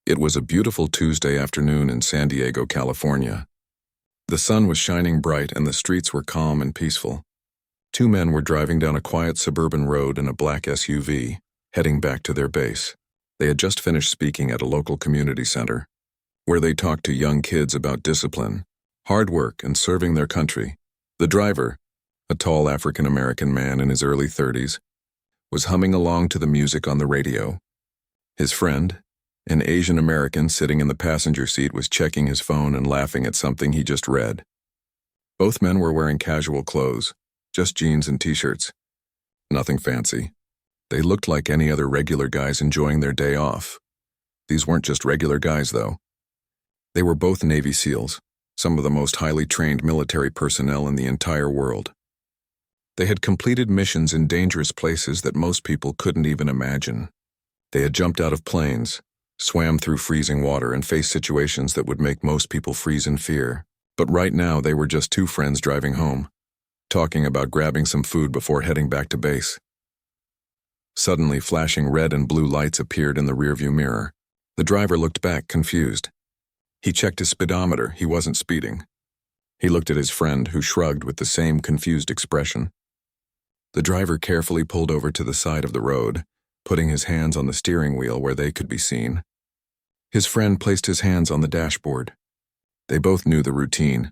It was a beautiful Tuesday afternoon in San Diego, California. The sun was shining bright and the streets were calm and peaceful. Two men were driving down a quiet suburban road in a black SUV, heading back to their base. They had just finished speaking at a local community center, where they talked to young kids about discipline, hard work, and serving their country. The driver, a tall African-American man in his early 30s, was humming along to the music on the radio. His friend, an Asian American sitting in the passenger seat, was checking his phone and laughing at something he just read. Both men were wearing casual clothes, just jeans and t-shirts. Nothing fancy. They looked like any other regular guys enjoying their day off. These weren't just regular guys, though. They were both Navy SEALs, some of the most highly trained military personnel in the entire world. They had completed missions in dangerous places that most people couldn't even imagine. They had jumped out of planes, swam through freezing water, and faced situations that would make most people freeze in fear. But right now they were just two friends driving home, talking about grabbing some food before heading back to base. Suddenly, flashing red and blue lights appeared in the rearview mirror. The driver looked back, confused. He checked his speedometer. He wasn't speeding. He looked at his friend, who shrugged with the same confused expression. The driver carefully pulled over to the side of the road, putting his hands on the steering wheel where they could be seen. His friend placed his hands on the dashboard. They both knew the routine.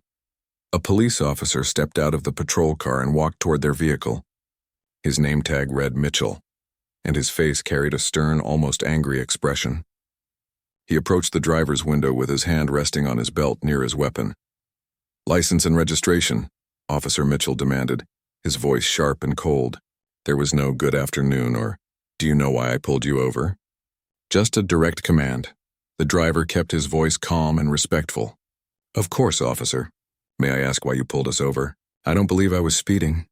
A police officer stepped out of the patrol car and walked toward their vehicle. His name tag read Mitchell, and his face carried a stern, almost angry expression. He approached the driver's window with his hand resting on his belt near his weapon. "License and registration," Officer Mitchell demanded, his voice sharp and cold. There was no "good afternoon" or "do you know why I pulled you over?" Just a direct command. The driver kept his voice calm and respectful. "Of course, officer. May I ask why you pulled us over?" "I don't believe I was speeding."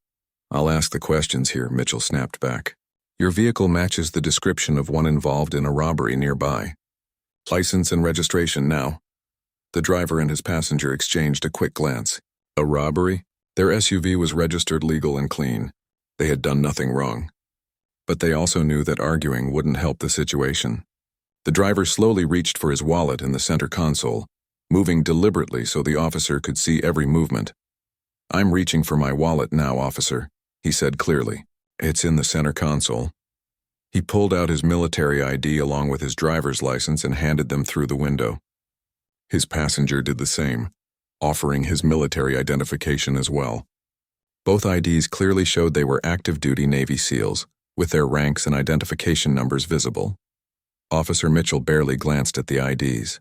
"I'll ask the questions here," Mitchell snapped back. "Your vehicle matches the description of one involved in a robbery nearby. License and registration now." The driver and his passenger exchanged a quick glance. A robbery? Their SUV was registered legal and clean. They had done nothing wrong. But they also knew that arguing wouldn't help the situation. The driver slowly reached for his wallet in the center console, moving deliberately so the officer could see every movement. "I'm reaching for my wallet now, officer," he said clearly. "It's in the center console." He pulled out his military ID along with his driver's license and handed them through the window. His passenger did the same, offering his military identification as well. Both IDs clearly showed they were active-duty Navy SEALs, with their ranks and identification numbers visible. Officer Mitchell barely glanced at the IDs.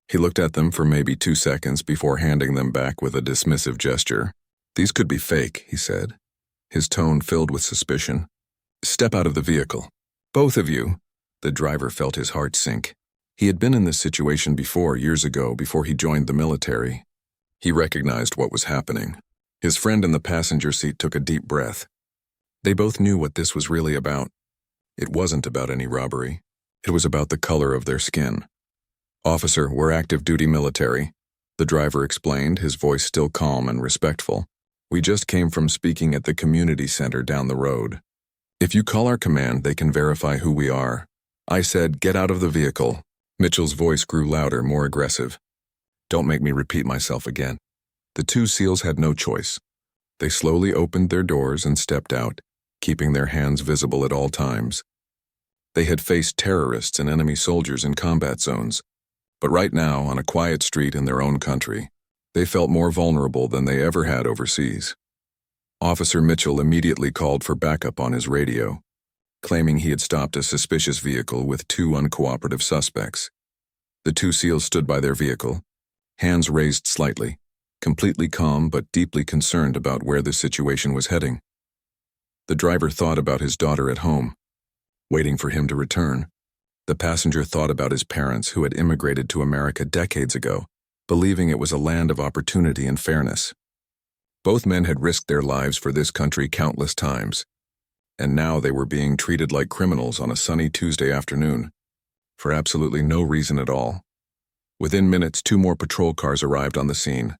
He looked at them for maybe 2 seconds before handing them back with a dismissive gesture. "These could be fake," he said, his tone filled with suspicion. "Step out of the vehicle. Both of you." The driver felt his heart sink. He had been in this situation before, years ago, before he joined the military. He recognized what was happening. His friend in the passenger seat took a deep breath. They both knew what this was really about. It wasn't about any robbery. It was about the color of their skin. "Officer, we're active-duty military," the driver explained, his voice still calm and respectful. "We just came from speaking at the community center down the road. If you call our command, they can verify who we are." I said, "Get out of the vehicle." Mitchell's voice grew louder, more aggressive. "Don't make me repeat myself again." The two SEALs had no choice. They slowly opened their doors and stepped out, keeping their hands visible at all times. They had faced terrorists and enemy soldiers in combat zones, but right now, on a quiet street in their own country, they felt more vulnerable than they ever had overseas. Officer Mitchell immediately called for backup on his radio, claiming he had stopped a suspicious vehicle with 2 uncooperative suspects. The two SEALs stood by their vehicle, hands raised slightly, completely calm but deeply concerned about where the situation was heading. The driver thought about his daughter at home, waiting for him to return. The passenger thought about his parents who had immigrated to America decades ago, believing it was a land of opportunity and fairness. Both men had risked their lives for this country countless times, and now they were being treated like criminals on a sunny Tuesday afternoon, for absolutely no reason at all. Within minutes, 2 more patrol cars arrived on the scene,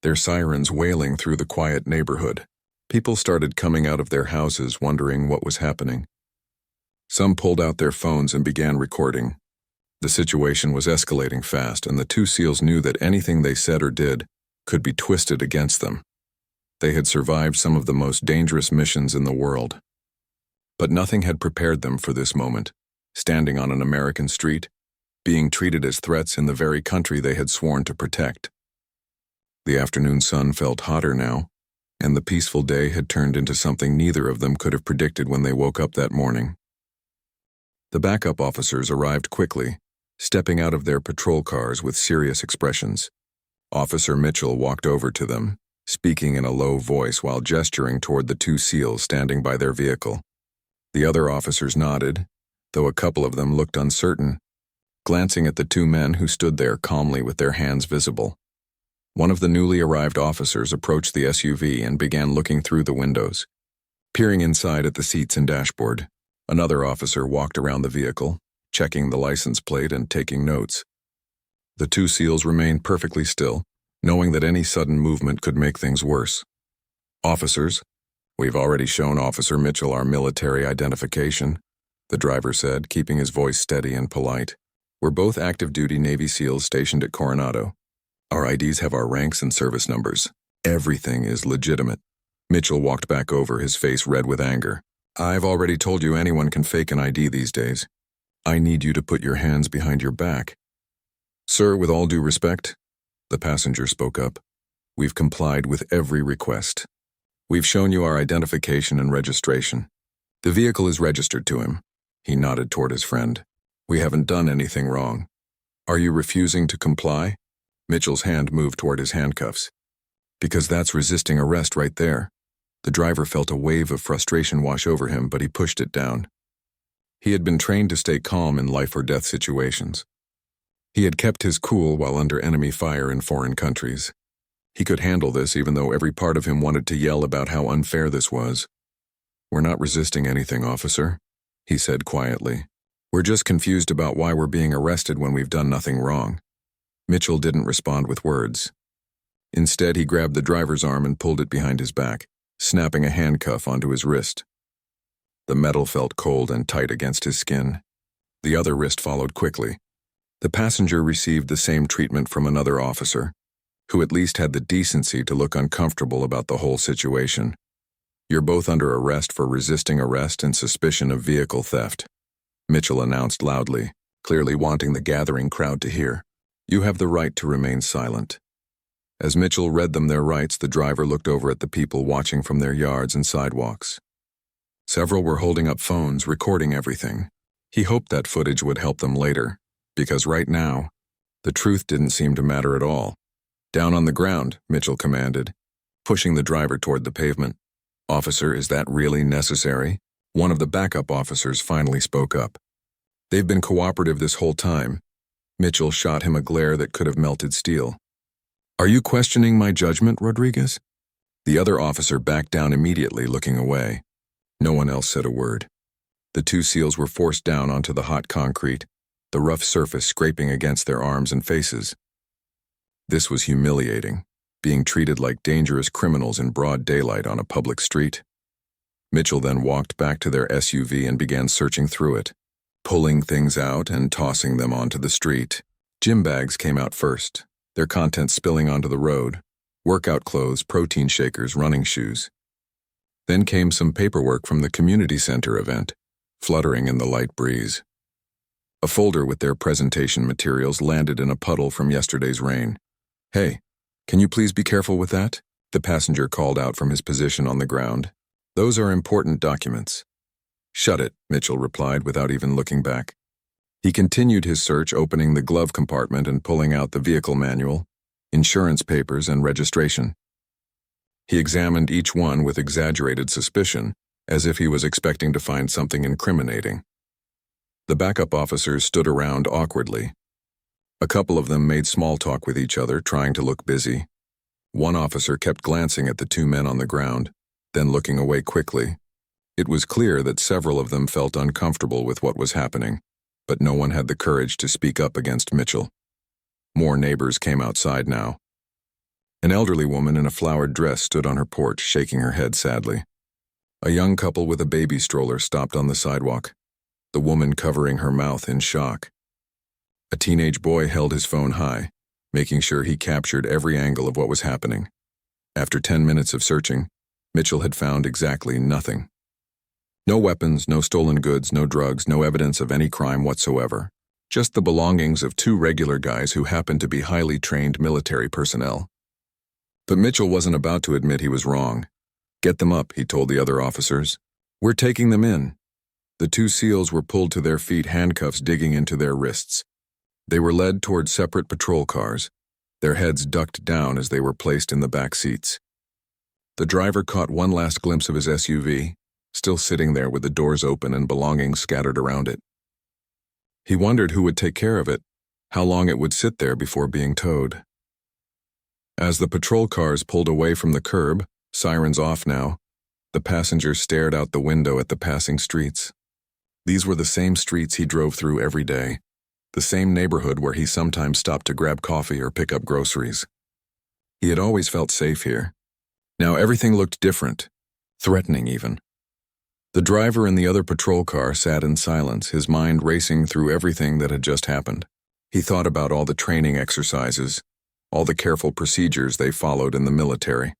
their sirens wailing through the quiet neighborhood. People started coming out of their houses wondering what was happening. Some pulled out their phones and began recording. The situation was escalating fast, and the two SEALs knew that anything they said or did could be twisted against them. They had survived some of the most dangerous missions in the world. But nothing had prepared them for this moment, standing on an American street, being treated as threats in the very country they had sworn to protect. The afternoon sun felt hotter now, and the peaceful day had turned into something neither of them could have predicted when they woke up that morning. The backup officers arrived quickly, stepping out of their patrol cars with serious expressions. Officer Mitchell walked over to them, speaking in a low voice while gesturing toward the two SEALs standing by their vehicle. The other officers nodded, though a couple of them looked uncertain, glancing at the two men who stood there calmly with their hands visible. One of the newly arrived officers approached the SUV and began looking through the windows, peering inside at the seats and dashboard. Another officer walked around the vehicle, checking the license plate and taking notes. The two SEALs remained perfectly still, knowing that any sudden movement could make things worse. "Officers, we've already shown Officer Mitchell our military identification," the driver said, keeping his voice steady and polite. "We're both active-duty Navy SEALs stationed at Coronado. Our IDs have our ranks and service numbers. Everything is legitimate." Mitchell walked back over, his face red with anger. "I've already told you anyone can fake an ID these days. I need you to put your hands behind your back." "Sir, with all due respect," the passenger spoke up, "we've complied with every request. We've shown you our identification and registration. The vehicle is registered to him." He nodded toward his friend. "We haven't done anything wrong. Are you refusing to comply?" Mitchell's hand moved toward his handcuffs. "Because that's resisting arrest right there." The driver felt a wave of frustration wash over him, but he pushed it down. He had been trained to stay calm in life-or-death situations. He had kept his cool while under enemy fire in foreign countries. He could handle this even though every part of him wanted to yell about how unfair this was. "We're not resisting anything, officer," he said quietly. "We're just confused about why we're being arrested when we've done nothing wrong." Mitchell didn't respond with words. Instead, he grabbed the driver's arm and pulled it behind his back, snapping a handcuff onto his wrist. The metal felt cold and tight against his skin. The other wrist followed quickly. The passenger received the same treatment from another officer, who at least had the decency to look uncomfortable about the whole situation. "You're both under arrest for resisting arrest and suspicion of vehicle theft," Mitchell announced loudly, clearly wanting the gathering crowd to hear. "You have the right to remain silent." As Mitchell read them their rights, the driver looked over at the people watching from their yards and sidewalks. Several were holding up phones, recording everything. He hoped that footage would help them later, because right now, the truth didn't seem to matter at all. "Down on the ground," Mitchell commanded, pushing the driver toward the pavement. "Officer, is that really necessary?" One of the backup officers finally spoke up. "They've been cooperative this whole time." Mitchell shot him a glare that could have melted steel. "Are you questioning my judgment, Rodriguez?" The other officer backed down immediately, looking away. No one else said a word. The two SEALs were forced down onto the hot concrete, the rough surface scraping against their arms and faces. This was humiliating, being treated like dangerous criminals in broad daylight on a public street. Mitchell then walked back to their SUV and began searching through it, pulling things out and tossing them onto the street. Gym bags came out first, their contents spilling onto the road: workout clothes, protein shakers, running shoes. Then came some paperwork from the community center event, fluttering in the light breeze. A folder with their presentation materials landed in a puddle from yesterday's rain. "Hey, can you please be careful with that?" the passenger called out from his position on the ground. "Those are important documents." "Shut it," Mitchell replied without even looking back. He continued his search, opening the glove compartment and pulling out the vehicle manual, insurance papers, and registration. He examined each one with exaggerated suspicion, as if he was expecting to find something incriminating. The backup officers stood around awkwardly. A couple of them made small talk with each other, trying to look busy. One officer kept glancing at the two men on the ground, then looking away quickly. It was clear that several of them felt uncomfortable with what was happening, but no one had the courage to speak up against Mitchell. More neighbors came outside now. An elderly woman in a flowered dress stood on her porch, shaking her head sadly. A young couple with a baby stroller stopped on the sidewalk, the woman covering her mouth in shock. A teenage boy held his phone high, making sure he captured every angle of what was happening. After 10 minutes of searching, Mitchell had found exactly nothing. No weapons, no stolen goods, no drugs, no evidence of any crime whatsoever. Just the belongings of two regular guys who happened to be highly trained military personnel. But Mitchell wasn't about to admit he was wrong. "Get them up," he told the other officers. "We're taking them in." The two SEALs were pulled to their feet, handcuffs digging into their wrists. They were led toward separate patrol cars, their heads ducked down as they were placed in the back seats. The driver caught one last glimpse of his SUV, still sitting there with the doors open and belongings scattered around it. He wondered who would take care of it, how long it would sit there before being towed. As the patrol cars pulled away from the curb, sirens off now, the passengers stared out the window at the passing streets. These were the same streets he drove through every day, the same neighborhood where he sometimes stopped to grab coffee or pick up groceries. He had always felt safe here. Now everything looked different, threatening even. The driver in the other patrol car sat in silence, his mind racing through everything that had just happened. He thought about all the training exercises, all the careful procedures they followed in the military.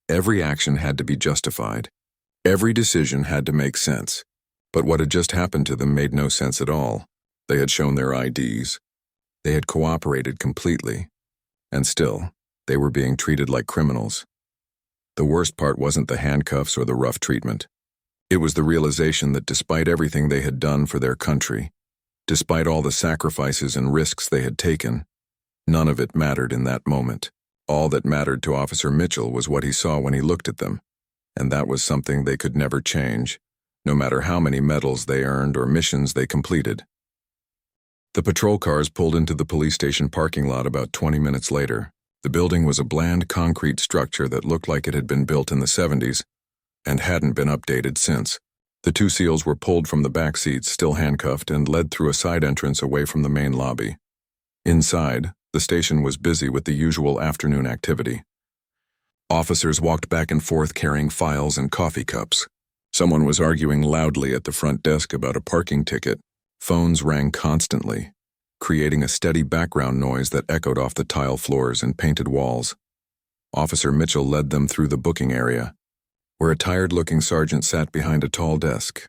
Every action had to be justified. Every decision had to make sense. But what had just happened to them made no sense at all. They had shown their IDs. They had cooperated completely. And still, they were being treated like criminals. The worst part wasn't the handcuffs or the rough treatment. It was the realization that despite everything they had done for their country, despite all the sacrifices and risks they had taken, none of it mattered in that moment. All that mattered to Officer Mitchell was what he saw when he looked at them, and that was something they could never change, no matter how many medals they earned or missions they completed. The patrol cars pulled into the police station parking lot about 20 minutes later. The building was a bland concrete structure that looked like it had been built in the 70s and hadn't been updated since. The two SEALs were pulled from the back seats, still handcuffed, and led through a side entrance away from the main lobby. Inside, the station was busy with the usual afternoon activity. Officers walked back and forth carrying files and coffee cups. Someone was arguing loudly at the front desk about a parking ticket. Phones rang constantly, creating a steady background noise that echoed off the tile floors and painted walls. Officer Mitchell led them through the booking area, where a tired-looking sergeant sat behind a tall desk.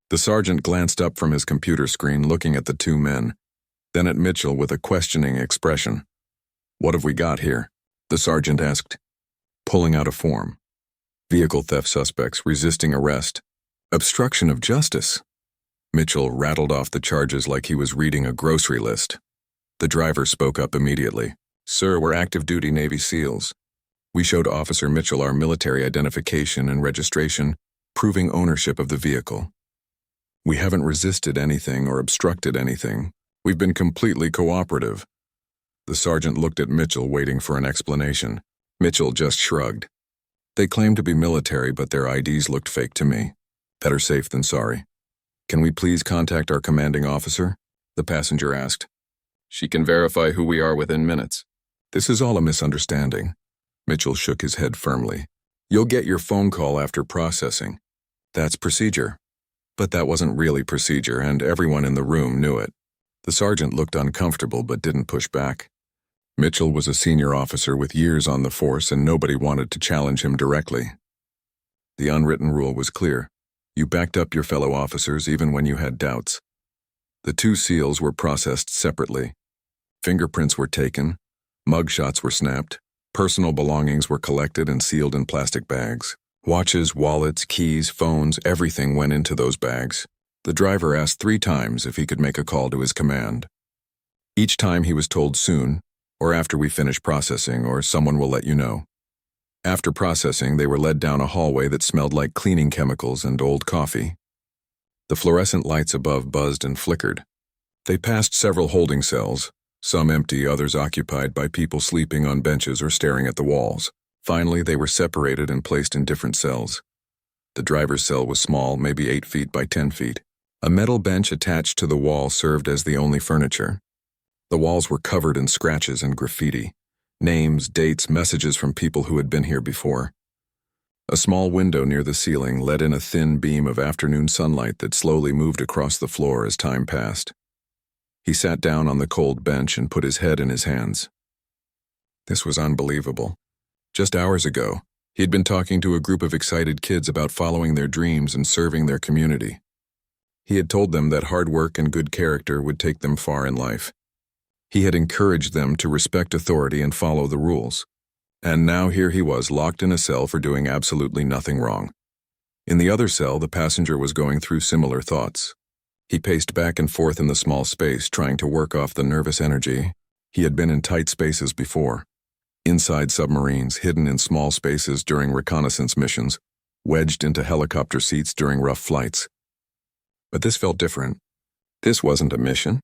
The sergeant glanced up from his computer screen, looking at the two men, then at Mitchell with a questioning expression. "What have we got here?" the sergeant asked, pulling out a form. "Vehicle theft suspects resisting arrest. Obstruction of justice." Mitchell rattled off the charges like he was reading a grocery list. The driver spoke up immediately. "Sir, we're active-duty Navy SEALs. We showed Officer Mitchell our military identification and registration, proving ownership of the vehicle. We haven't resisted anything or obstructed anything. We've been completely cooperative." The sergeant looked at Mitchell, waiting for an explanation. Mitchell just shrugged. "They claimed to be military, but their IDs looked fake to me. Better safe than sorry. Can we please contact our commanding officer?" the passenger asked. "She can verify who we are within minutes." "This is all a misunderstanding." Mitchell shook his head firmly. "You'll get your phone call after processing. That's procedure." But that wasn't really procedure, and everyone in the room knew it. The sergeant looked uncomfortable but didn't push back. Mitchell was a senior officer with years on the force, and nobody wanted to challenge him directly. The unwritten rule was clear. You backed up your fellow officers even when you had doubts. The two SEALs were processed separately. Fingerprints were taken, mugshots were snapped, personal belongings were collected and sealed in plastic bags. Watches, wallets, keys, phones, everything went into those bags. The driver asked 3 times if he could make a call to his command. Each time he was told soon, or after we finish processing, or someone will let you know. After processing, they were led down a hallway that smelled like cleaning chemicals and old coffee. The fluorescent lights above buzzed and flickered. They passed several holding cells, some empty, others occupied by people sleeping on benches or staring at the walls. Finally, they were separated and placed in different cells. The driver's cell was small, maybe 8 feet by 10 feet. A metal bench attached to the wall served as the only furniture. The walls were covered in scratches and graffiti, names, dates, messages from people who had been here before. A small window near the ceiling let in a thin beam of afternoon sunlight that slowly moved across the floor as time passed. He sat down on the cold bench and put his head in his hands. This was unbelievable. Just hours ago, he had been talking to a group of excited kids about following their dreams and serving their community. He had told them that hard work and good character would take them far in life. He had encouraged them to respect authority and follow the rules. And now here he was, locked in a cell for doing absolutely nothing wrong. In the other cell, the passenger was going through similar thoughts. He paced back and forth in the small space, trying to work off the nervous energy. He had been in tight spaces before. Inside submarines, hidden in small spaces during reconnaissance missions, wedged into helicopter seats during rough flights. But this felt different. This wasn't a mission.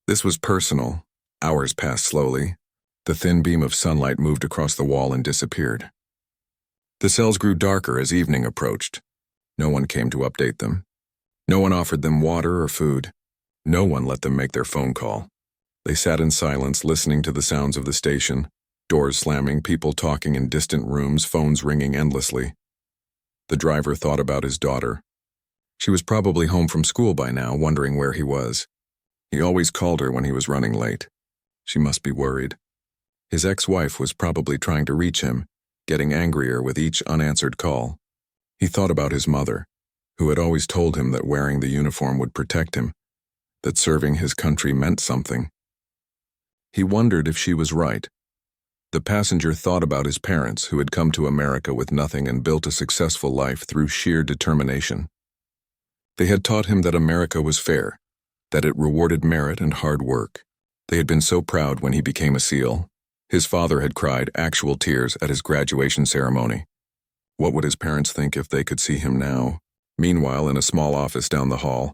This was personal. Hours passed slowly. The thin beam of sunlight moved across the wall and disappeared. The cells grew darker as evening approached. No one came to update them. No one offered them water or food. No one let them make their phone call. They sat in silence, listening to the sounds of the station, doors slamming, people talking in distant rooms, phones ringing endlessly. The driver thought about his daughter. She was probably home from school by now, wondering where he was. He always called her when he was running late. She must be worried. His ex-wife was probably trying to reach him, getting angrier with each unanswered call. He thought about his mother, who had always told him that wearing the uniform would protect him, that serving his country meant something. He wondered if she was right. The passenger thought about his parents, who had come to America with nothing and built a successful life through sheer determination. They had taught him that America was fair, that it rewarded merit and hard work. They had been so proud when he became a SEAL. His father had cried actual tears at his graduation ceremony. What would his parents think if they could see him now? Meanwhile, in a small office down the hall,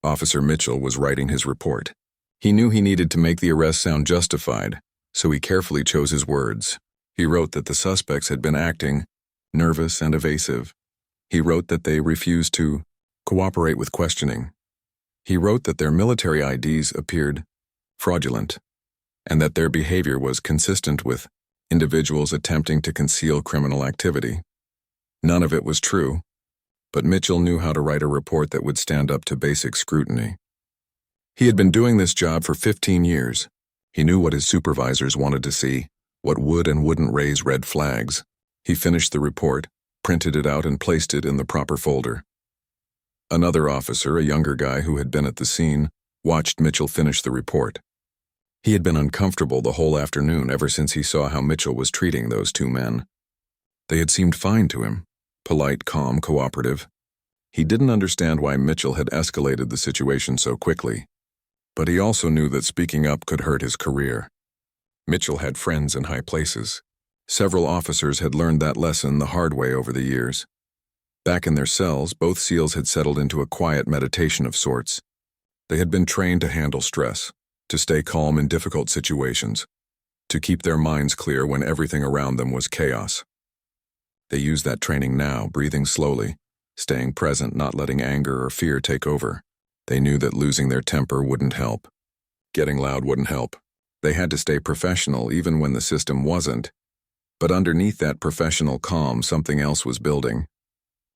Officer Mitchell was writing his report. He knew he needed to make the arrest sound justified, so he carefully chose his words. He wrote that the suspects had been acting nervous and evasive. He wrote that they refused to cooperate with questioning. He wrote that their military IDs appeared fraudulent, and that their behavior was consistent with individuals attempting to conceal criminal activity. None of it was true, but Mitchell knew how to write a report that would stand up to basic scrutiny. He had been doing this job for 15 years. He knew what his supervisors wanted to see, what would and wouldn't raise red flags. He finished the report, printed it out, and placed it in the proper folder. Another officer, a younger guy who had been at the scene, watched Mitchell finish the report. He had been uncomfortable the whole afternoon ever since he saw how Mitchell was treating those two men. They had seemed fine to him, polite, calm, cooperative. He didn't understand why Mitchell had escalated the situation so quickly, but he also knew that speaking up could hurt his career. Mitchell had friends in high places. Several officers had learned that lesson the hard way over the years. Back in their cells, both SEALs had settled into a quiet meditation of sorts. They had been trained to handle stress, to stay calm in difficult situations, to keep their minds clear when everything around them was chaos. They used that training now, breathing slowly, staying present, not letting anger or fear take over. They knew that losing their temper wouldn't help. Getting loud wouldn't help. They had to stay professional even when the system wasn't. But underneath that professional calm, something else was building.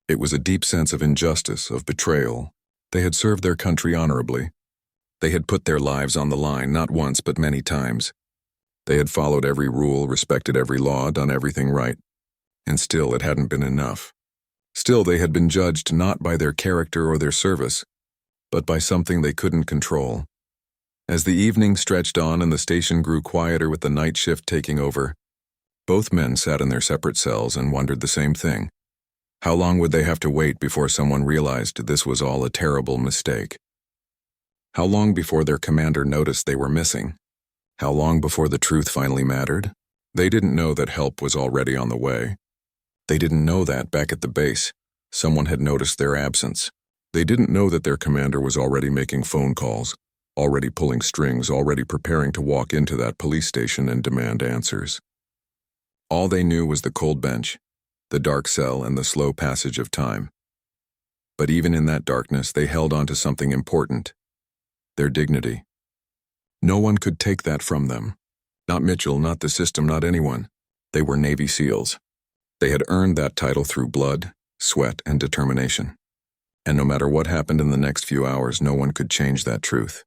It was a deep sense of injustice, of betrayal. They had served their country honorably. They had put their lives on the line, not once but many times. They had followed every rule, respected every law, done everything right. And still it hadn't been enough. Still they had been judged not by their character or their service, but by something they couldn't control. As the evening stretched on and the station grew quieter with the night shift taking over, both men sat in their separate cells and wondered the same thing. How long would they have to wait before someone realized this was all a terrible mistake? How long before their commander noticed they were missing? How long before the truth finally mattered? They didn't know that help was already on the way. They didn't know that back at the base, someone had noticed their absence. They didn't know that their commander was already making phone calls, already pulling strings, already preparing to walk into that police station and demand answers. All they knew was the cold bench, the dark cell, and the slow passage of time. But even in that darkness, they held on to something important: their dignity. No one could take that from them. Not Mitchell, not the system, not anyone. They were Navy SEALs. They had earned that title through blood, sweat, and determination. And no matter what happened in the next few hours, no one could change that truth.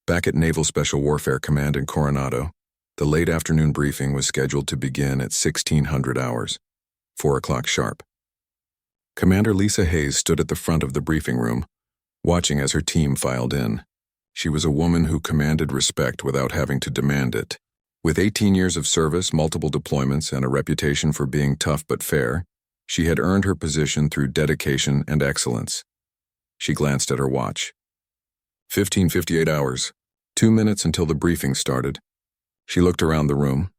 Back at Naval Special Warfare Command in Coronado, the late afternoon briefing was scheduled to begin at 1600 hours, 4 o'clock sharp. Commander Lisa Hayes stood at the front of the briefing room, watching as her team filed in. She was a woman who commanded respect without having to demand it. With 18 years of service, multiple deployments, and a reputation for being tough but fair, she had earned her position through dedication and excellence. She glanced at her watch. 15:58 hours, 2 minutes until the briefing started. She looked around the room,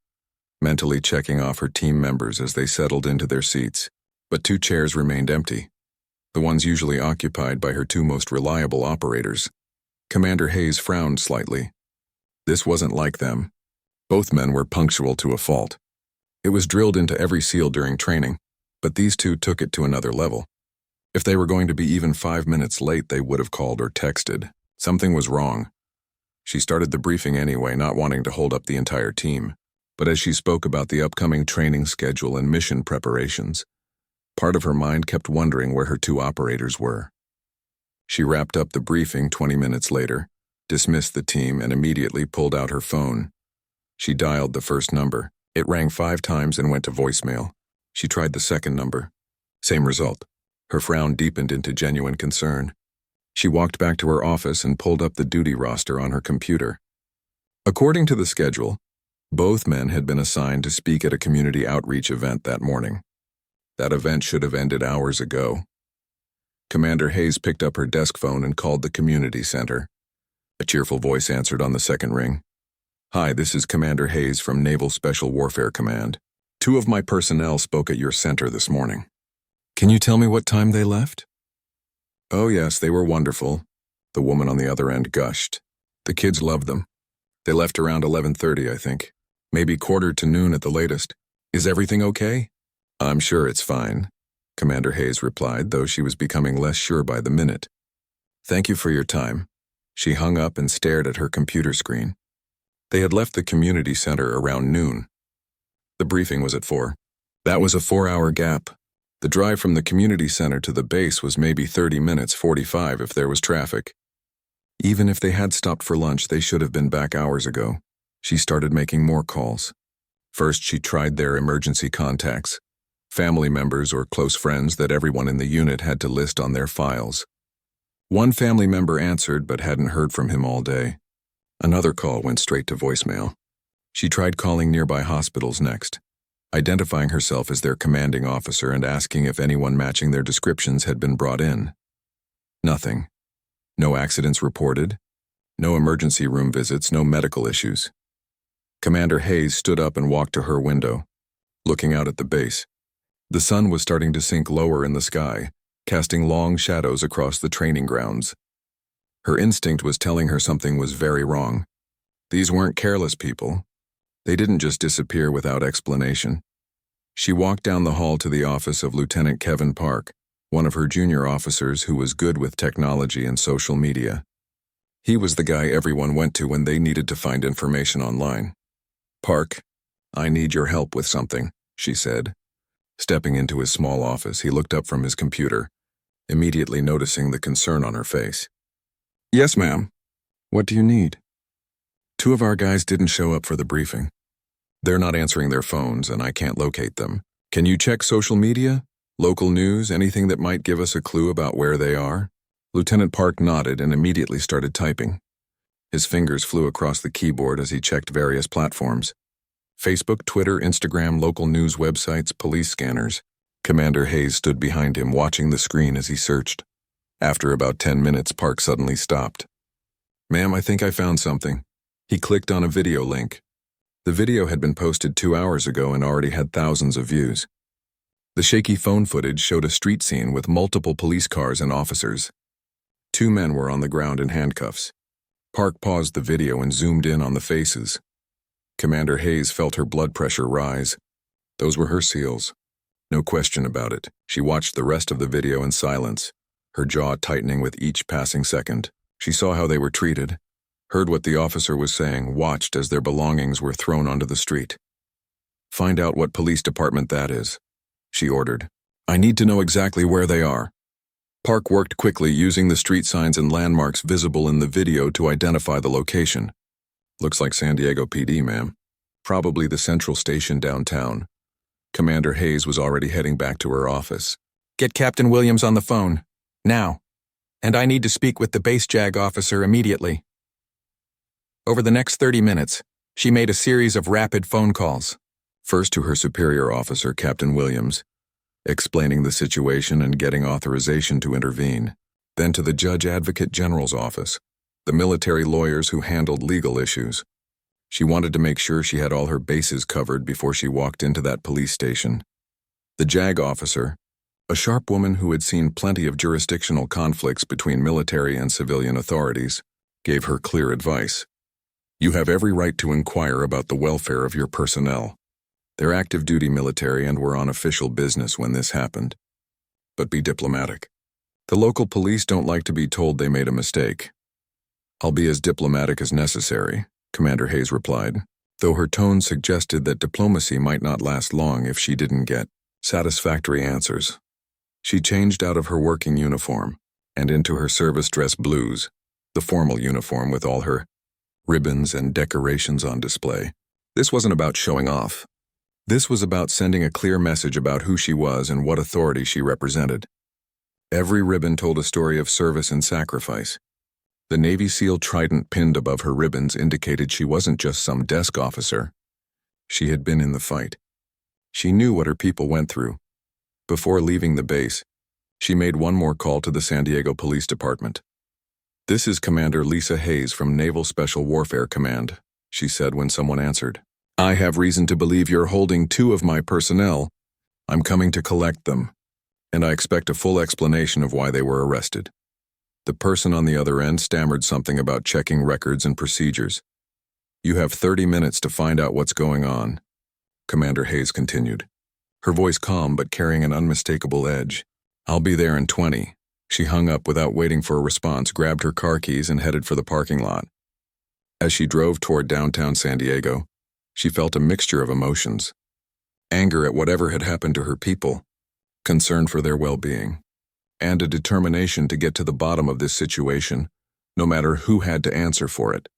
mentally checking off her team members as they settled into their seats. But 2 chairs remained empty, the ones usually occupied by her 2 most reliable operators. Commander Hayes frowned slightly. This wasn't like them. Both men were punctual to a fault. It was drilled into every SEAL during training, but these 2 took it to another level. If they were going to be even 5 minutes late, they would have called or texted. Something was wrong. She started the briefing anyway, not wanting to hold up the entire team. But as she spoke about the upcoming training schedule and mission preparations, part of her mind kept wondering where her 2 operators were. She wrapped up the briefing 20 minutes later, dismissed the team, and immediately pulled out her phone. She dialed the first number. It rang 5 times and went to voicemail. She tried the second number. Same result. Her frown deepened into genuine concern. She walked back to her office and pulled up the duty roster on her computer. According to the schedule, both men had been assigned to speak at a community outreach event that morning. That event should have ended hours ago. Commander Hayes picked up her desk phone and called the community center. A cheerful voice answered on the second ring. "Hi, this is Commander Hayes from Naval Special Warfare Command. 2 of my personnel spoke at your center this morning. Can you tell me what time they left?" "Oh yes, they were wonderful," the woman on the other end gushed. "The kids loved them. They left around 11:30, I think. Maybe quarter to noon at the latest. Is everything okay?" "I'm sure it's fine," Commander Hayes replied, though she was becoming less sure by the minute. "Thank you for your time." She hung up and stared at her computer screen. They had left the community center around noon. The briefing was at 4. That was a 4-hour gap. The drive from the community center to the base was maybe 30 minutes, 45 if there was traffic. Even if they had stopped for lunch, they should have been back hours ago. She started making more calls. First, she tried their emergency contacts, family members or close friends that everyone in the unit had to list on their files. One family member answered but hadn't heard from him all day. Another call went straight to voicemail. She tried calling nearby hospitals next, identifying herself as their commanding officer and asking if anyone matching their descriptions had been brought in. Nothing. No accidents reported, no emergency room visits, no medical issues. Commander Hayes stood up and walked to her window, looking out at the base. The sun was starting to sink lower in the sky, casting long shadows across the training grounds. Her instinct was telling her something was very wrong. These weren't careless people. They didn't just disappear without explanation. She walked down the hall to the office of Lieutenant Kevin Park, one of her junior officers who was good with technology and social media. He was the guy everyone went to when they needed to find information online. "Park, I need your help with something," she said. Stepping into his small office, he looked up from his computer, immediately noticing the concern on her face. "Yes, ma'am. What do you need?" "2 of our guys didn't show up for the briefing. They're not answering their phones, and I can't locate them. Can you check social media, local news, anything that might give us a clue about where they are?" Lieutenant Park nodded and immediately started typing. His fingers flew across the keyboard as he checked various platforms. Facebook, Twitter, Instagram, local news websites, police scanners. Commander Hayes stood behind him, watching the screen as he searched. After about 10 minutes, Park suddenly stopped. "Ma'am, I think I found something." He clicked on a video link. The video had been posted 2 hours ago and already had thousands of views. The shaky phone footage showed a street scene with multiple police cars and officers. 2 men were on the ground in handcuffs. Park paused the video and zoomed in on the faces. Commander Hayes felt her blood pressure rise. Those were her SEALs. No question about it. She watched the rest of the video in silence, her jaw tightening with each passing second. She saw how they were treated, heard what the officer was saying, watched as their belongings were thrown onto the street. "Find out what police department that is," she ordered. "I need to know exactly where they are." Park worked quickly, using the street signs and landmarks visible in the video to identify the location. Looks like San Diego PD, ma'am. Probably the central station downtown. Commander Hayes was already heading back to her office. Get Captain Williams on the phone. Now. And I need to speak with the base JAG officer immediately. Over the next 30 minutes, she made a series of rapid phone calls. First to her superior officer, Captain Williams, explaining the situation and getting authorization to intervene. Then to the Judge Advocate General's office, the military lawyers who handled legal issues. She wanted to make sure she had all her bases covered before she walked into that police station. The JAG officer, a sharp woman who had seen plenty of jurisdictional conflicts between military and civilian authorities, gave her clear advice. You have every right to inquire about the welfare of your personnel. They're active duty military and were on official business when this happened. But be diplomatic. The local police don't like to be told they made a mistake. I'll be as diplomatic as necessary, Commander Hayes replied, though her tone suggested that diplomacy might not last long if she didn't get satisfactory answers. She changed out of her working uniform and into her service dress blues, the formal uniform with all her ribbons and decorations on display. This wasn't about showing off. This was about sending a clear message about who she was and what authority she represented. Every ribbon told a story of service and sacrifice. The Navy SEAL trident pinned above her ribbons indicated she wasn't just some desk officer. She had been in the fight. She knew what her people went through. Before leaving the base, she made one more call to the San Diego Police Department. "This is Commander Lisa Hayes from Naval Special Warfare Command," she said when someone answered. "I have reason to believe you're holding 2 of my personnel. I'm coming to collect them, and I expect a full explanation of why they were arrested." The person on the other end stammered something about checking records and procedures. "You have 30 minutes to find out what's going on," Commander Hayes continued, her voice calm but carrying an unmistakable edge. "I'll be there in 20. She hung up without waiting for a response, grabbed her car keys, and headed for the parking lot. As she drove toward downtown San Diego, she felt a mixture of emotions. Anger at whatever had happened to her people, concern for their well-being, and a determination to get to the bottom of this situation, no matter who had to answer for it.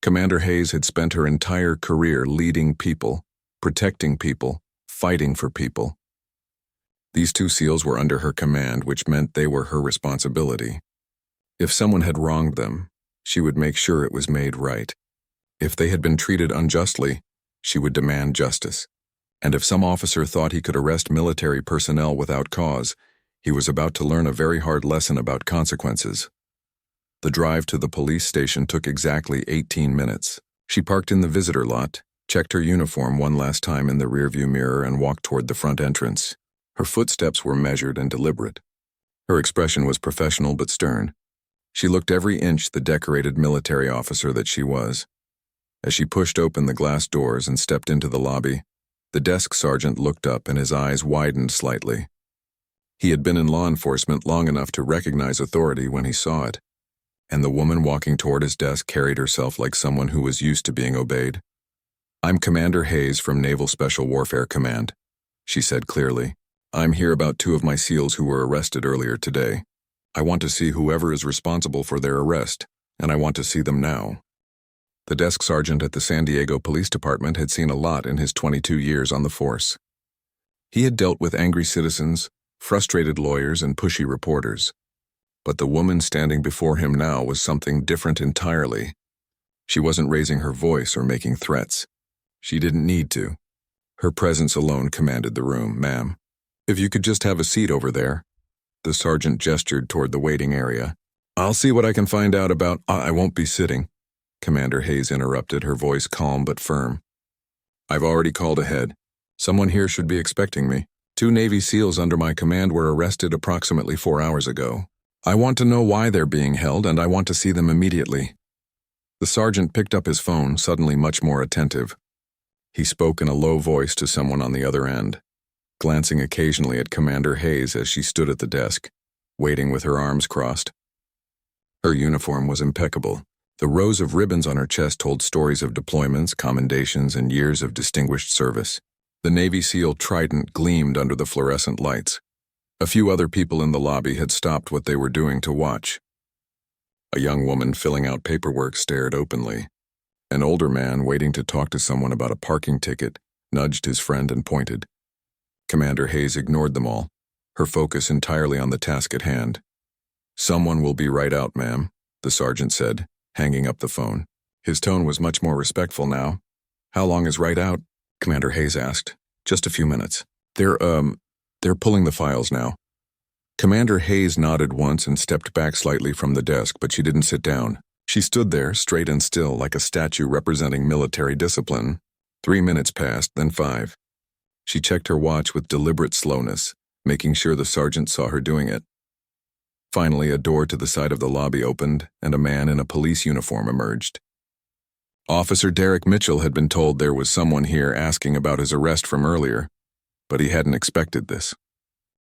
Commander Hayes had spent her entire career leading people, protecting people, fighting for people. These 2 SEALs were under her command, which meant they were her responsibility. If someone had wronged them, she would make sure it was made right. If they had been treated unjustly, she would demand justice. And if some officer thought he could arrest military personnel without cause, he was about to learn a very hard lesson about consequences. The drive to the police station took exactly 18 minutes. She parked in the visitor lot, checked her uniform one last time in the rearview mirror, and walked toward the front entrance. Her footsteps were measured and deliberate. Her expression was professional but stern. She looked every inch the decorated military officer that she was. As she pushed open the glass doors and stepped into the lobby, the desk sergeant looked up and his eyes widened slightly. He had been in law enforcement long enough to recognize authority when he saw it, and the woman walking toward his desk carried herself like someone who was used to being obeyed. "I'm Commander Hayes from Naval Special Warfare Command," she said clearly. "I'm here about 2 of my SEALs who were arrested earlier today. I want to see whoever is responsible for their arrest, and I want to see them now." The desk sergeant at the San Diego Police Department had seen a lot in his 22 years on the force. He had dealt with angry citizens, frustrated lawyers, and pushy reporters. But the woman standing before him now was something different entirely. She wasn't raising her voice or making threats. She didn't need to. Her presence alone commanded the room. "Ma'am, if you could just have a seat over there." The sergeant gestured toward the waiting area. "I'll see what I can find out about—" "I won't be sitting," Commander Hayes interrupted, her voice calm but firm. "I've already called ahead. Someone here should be expecting me. 2 Navy SEALs under my command were arrested approximately 4 hours ago. I want to know why they're being held, and I want to see them immediately." The sergeant picked up his phone, suddenly much more attentive. He spoke in a low voice to someone on the other end, glancing occasionally at Commander Hayes as she stood at the desk, waiting with her arms crossed. Her uniform was impeccable. The rows of ribbons on her chest told stories of deployments, commendations, and years of distinguished service. The Navy SEAL trident gleamed under the fluorescent lights, A few other people in the lobby had stopped what they were doing to watch. A young woman filling out paperwork stared openly. An older man waiting to talk to someone about a parking ticket nudged his friend and pointed. Commander Hayes ignored them all, her focus entirely on the task at hand. "Someone will be right out, ma'am," the sergeant said, hanging up the phone. His tone was much more respectful now. "How long is right out?" Commander Hayes asked. "Just a few minutes. They're pulling the files now." Commander Hayes nodded once and stepped back slightly from the desk, but she didn't sit down. She stood there, straight and still, like a statue representing military discipline. 3 minutes passed, then 5. She checked her watch with deliberate slowness, making sure the sergeant saw her doing it. Finally, a door to the side of the lobby opened, and a man in a police uniform emerged. Officer Derek Mitchell had been told there was someone here asking about his arrest from earlier, but he hadn't expected this.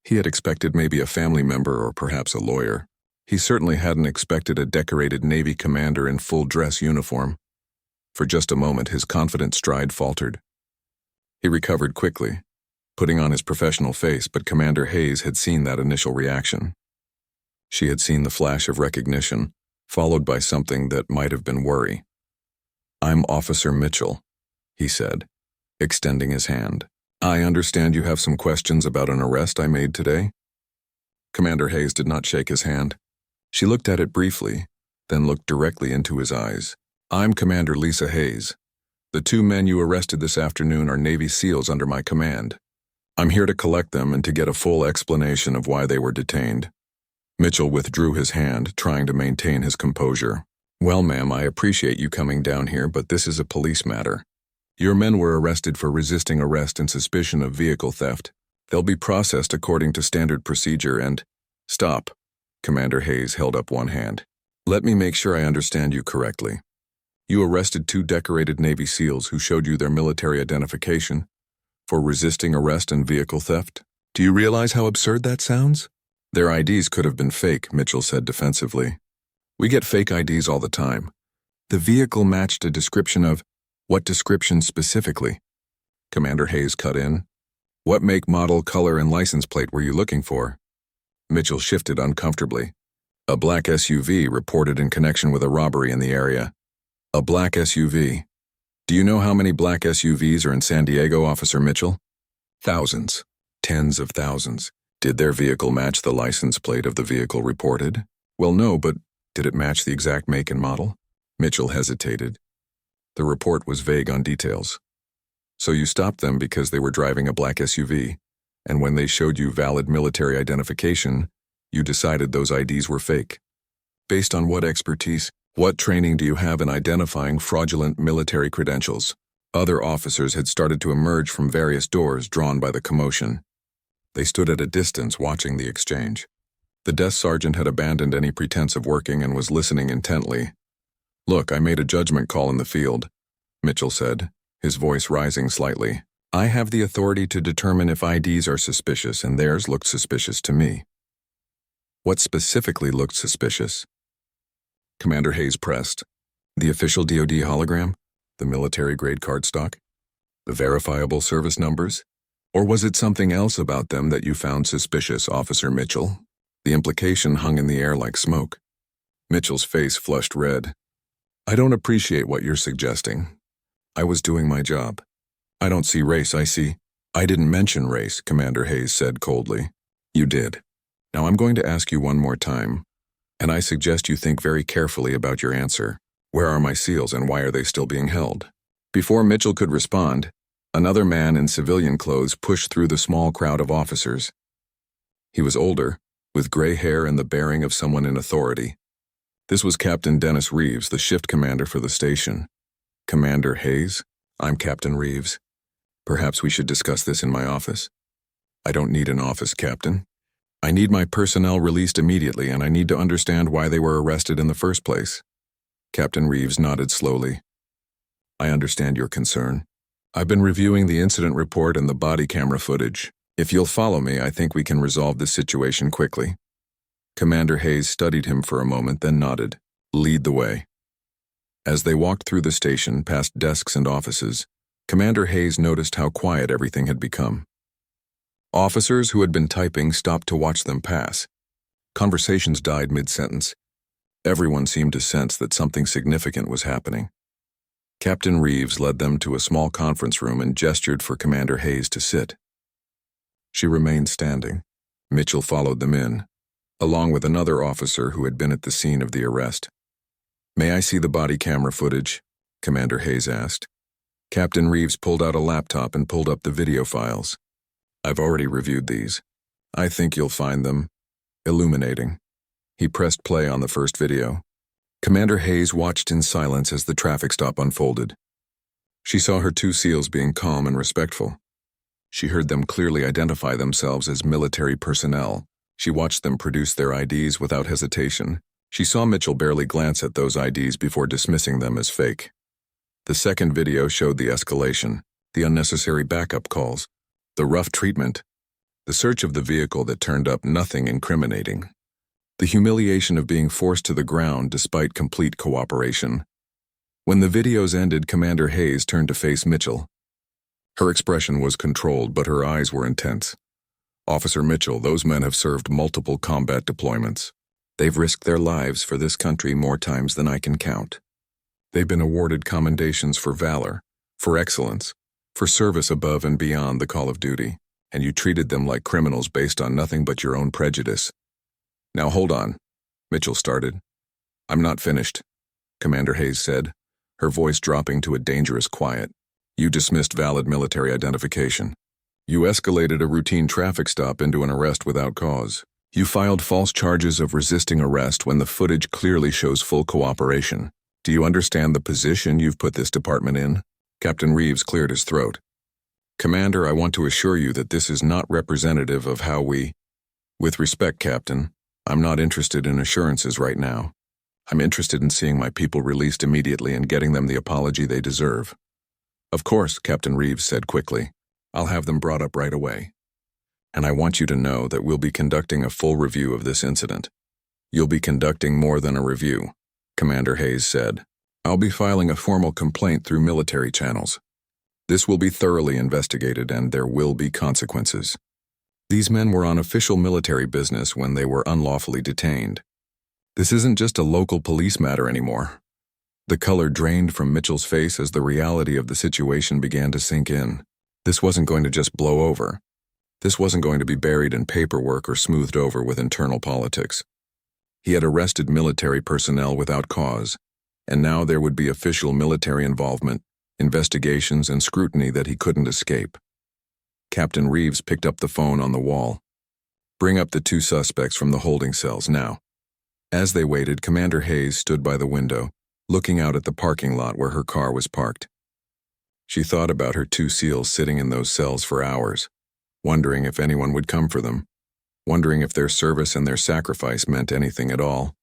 He had expected maybe a family member or perhaps a lawyer. He certainly hadn't expected a decorated Navy commander in full dress uniform. For just a moment, his confident stride faltered. He recovered quickly, putting on his professional face, but Commander Hayes had seen that initial reaction. She had seen the flash of recognition, followed by something that might have been worry. "I'm Officer Mitchell," he said, extending his hand. "I understand you have some questions about an arrest I made today?" Commander Hayes did not shake his hand. She looked at it briefly, then looked directly into his eyes. "I'm Commander Lisa Hayes. The 2 men you arrested this afternoon are Navy SEALs under my command. I'm here to collect them and to get a full explanation of why they were detained." Mitchell withdrew his hand, trying to maintain his composure. "Well, ma'am, I appreciate you coming down here, but this is a police matter. Your men were arrested for resisting arrest and suspicion of vehicle theft. They'll be processed according to standard procedure and—" "Stop." Commander Hayes held up one hand. "Let me make sure I understand you correctly. You arrested 2 decorated Navy SEALs who showed you their military identification for resisting arrest and vehicle theft? Do you realize how absurd that sounds?" "Their IDs could have been fake," Mitchell said defensively. "We get fake IDs all the time. The vehicle matched a description of—" "What description specifically?" Commander Hayes cut in. "What make, model, color, and license plate were you looking for?" Mitchell shifted uncomfortably. "A black SUV reported in connection with a robbery in the area." "A black SUV. Do you know how many black SUVs are in San Diego, Officer Mitchell?" "Thousands. Tens of thousands. Did their vehicle match the license plate of the vehicle reported?" "Well, no, but did it match the exact make and model?" Mitchell hesitated. The report was vague on details. "So you stopped them because they were driving a black SUV, and when they showed you valid military identification, you decided those IDs were fake. Based on what expertise, what training do you have in identifying fraudulent military credentials?" Other officers had started to emerge from various doors drawn by the commotion. They stood at a distance watching the exchange. The desk sergeant had abandoned any pretense of working and was listening intently. "Look, I made a judgment call in the field," Mitchell said, his voice rising slightly. "I have the authority to determine if IDs are suspicious, and theirs looked suspicious to me." "What specifically looked suspicious?" Commander Hayes pressed. "The official DoD hologram? The military-grade cardstock? The verifiable service numbers? Or was it something else about them that you found suspicious, Officer Mitchell?" The implication hung in the air like smoke. Mitchell's face flushed red. "I don't appreciate what you're suggesting. I was doing my job. I don't see race, I see—" "I didn't mention race," Commander Hayes said coldly. "You did. Now I'm going to ask you one more time, and I suggest you think very carefully about your answer. Where are my SEALs and why are they still being held?" Before Mitchell could respond, another man in civilian clothes pushed through the small crowd of officers. He was older, with gray hair and the bearing of someone in authority. This was Captain Dennis Reeves, the shift commander for the station. "Commander Hayes, I'm Captain Reeves. Perhaps we should discuss this in my office." "I don't need an office, Captain. I need my personnel released immediately, and I need to understand why they were arrested in the first place." Captain Reeves nodded slowly. "I understand your concern. I've been reviewing the incident report and the body camera footage. If you'll follow me, I think we can resolve this situation quickly." Commander Hayes studied him for a moment, then nodded. "Lead the way." As they walked through the station, past desks and offices, Commander Hayes noticed how quiet everything had become. Officers who had been typing stopped to watch them pass. Conversations died mid-sentence. Everyone seemed to sense that something significant was happening. Captain Reeves led them to a small conference room and gestured for Commander Hayes to sit. She remained standing. Mitchell followed them in, along with another officer who had been at the scene of the arrest. "May I see the body camera footage?" Commander Hayes asked. Captain Reeves pulled out a laptop and pulled up the video files. "I've already reviewed these. I think you'll find them illuminating." He pressed play on the first video. Commander Hayes watched in silence as the traffic stop unfolded. She saw her two SEALs being calm and respectful. She heard them clearly identify themselves as military personnel. She watched them produce their IDs without hesitation. She saw Mitchell barely glance at those IDs before dismissing them as fake. The second video showed the escalation, the unnecessary backup calls, the rough treatment, the search of the vehicle that turned up nothing incriminating, the humiliation of being forced to the ground despite complete cooperation. When the videos ended, Commander Hayes turned to face Mitchell. Her expression was controlled, but her eyes were intense. "Officer Mitchell, those men have served multiple combat deployments. They've risked their lives for this country more times than I can count. They've been awarded commendations for valor, for excellence, for service above and beyond the call of duty, and you treated them like criminals based on nothing but your own prejudice." "Now hold on," Mitchell started. "I'm not finished," Commander Hayes said, her voice dropping to a dangerous quiet. "You dismissed valid military identification. You escalated a routine traffic stop into an arrest without cause. You filed false charges of resisting arrest when the footage clearly shows full cooperation. Do you understand the position you've put this department in?" Captain Reeves cleared his throat. "Commander, I want to assure you that this is not representative of how we—" "With respect, Captain, I'm not interested in assurances right now. I'm interested in seeing my people released immediately and getting them the apology they deserve." "Of course," Captain Reeves said quickly. "I'll have them brought up right away. And I want you to know that we'll be conducting a full review of this incident." "You'll be conducting more than a review," Commander Hayes said. "I'll be filing a formal complaint through military channels. This will be thoroughly investigated and there will be consequences. These men were on official military business when they were unlawfully detained. This isn't just a local police matter anymore." The color drained from Mitchell's face as the reality of the situation began to sink in. This wasn't going to just blow over. This wasn't going to be buried in paperwork or smoothed over with internal politics. He had arrested military personnel without cause, and now there would be official military involvement, investigations, and scrutiny that he couldn't escape. Captain Reeves picked up the phone on the wall. "Bring up the two suspects from the holding cells now." As they waited, Commander Hayes stood by the window, looking out at the parking lot where her car was parked. She thought about her two SEALs sitting in those cells for hours, wondering if anyone would come for them, wondering if their service and their sacrifice meant anything at all.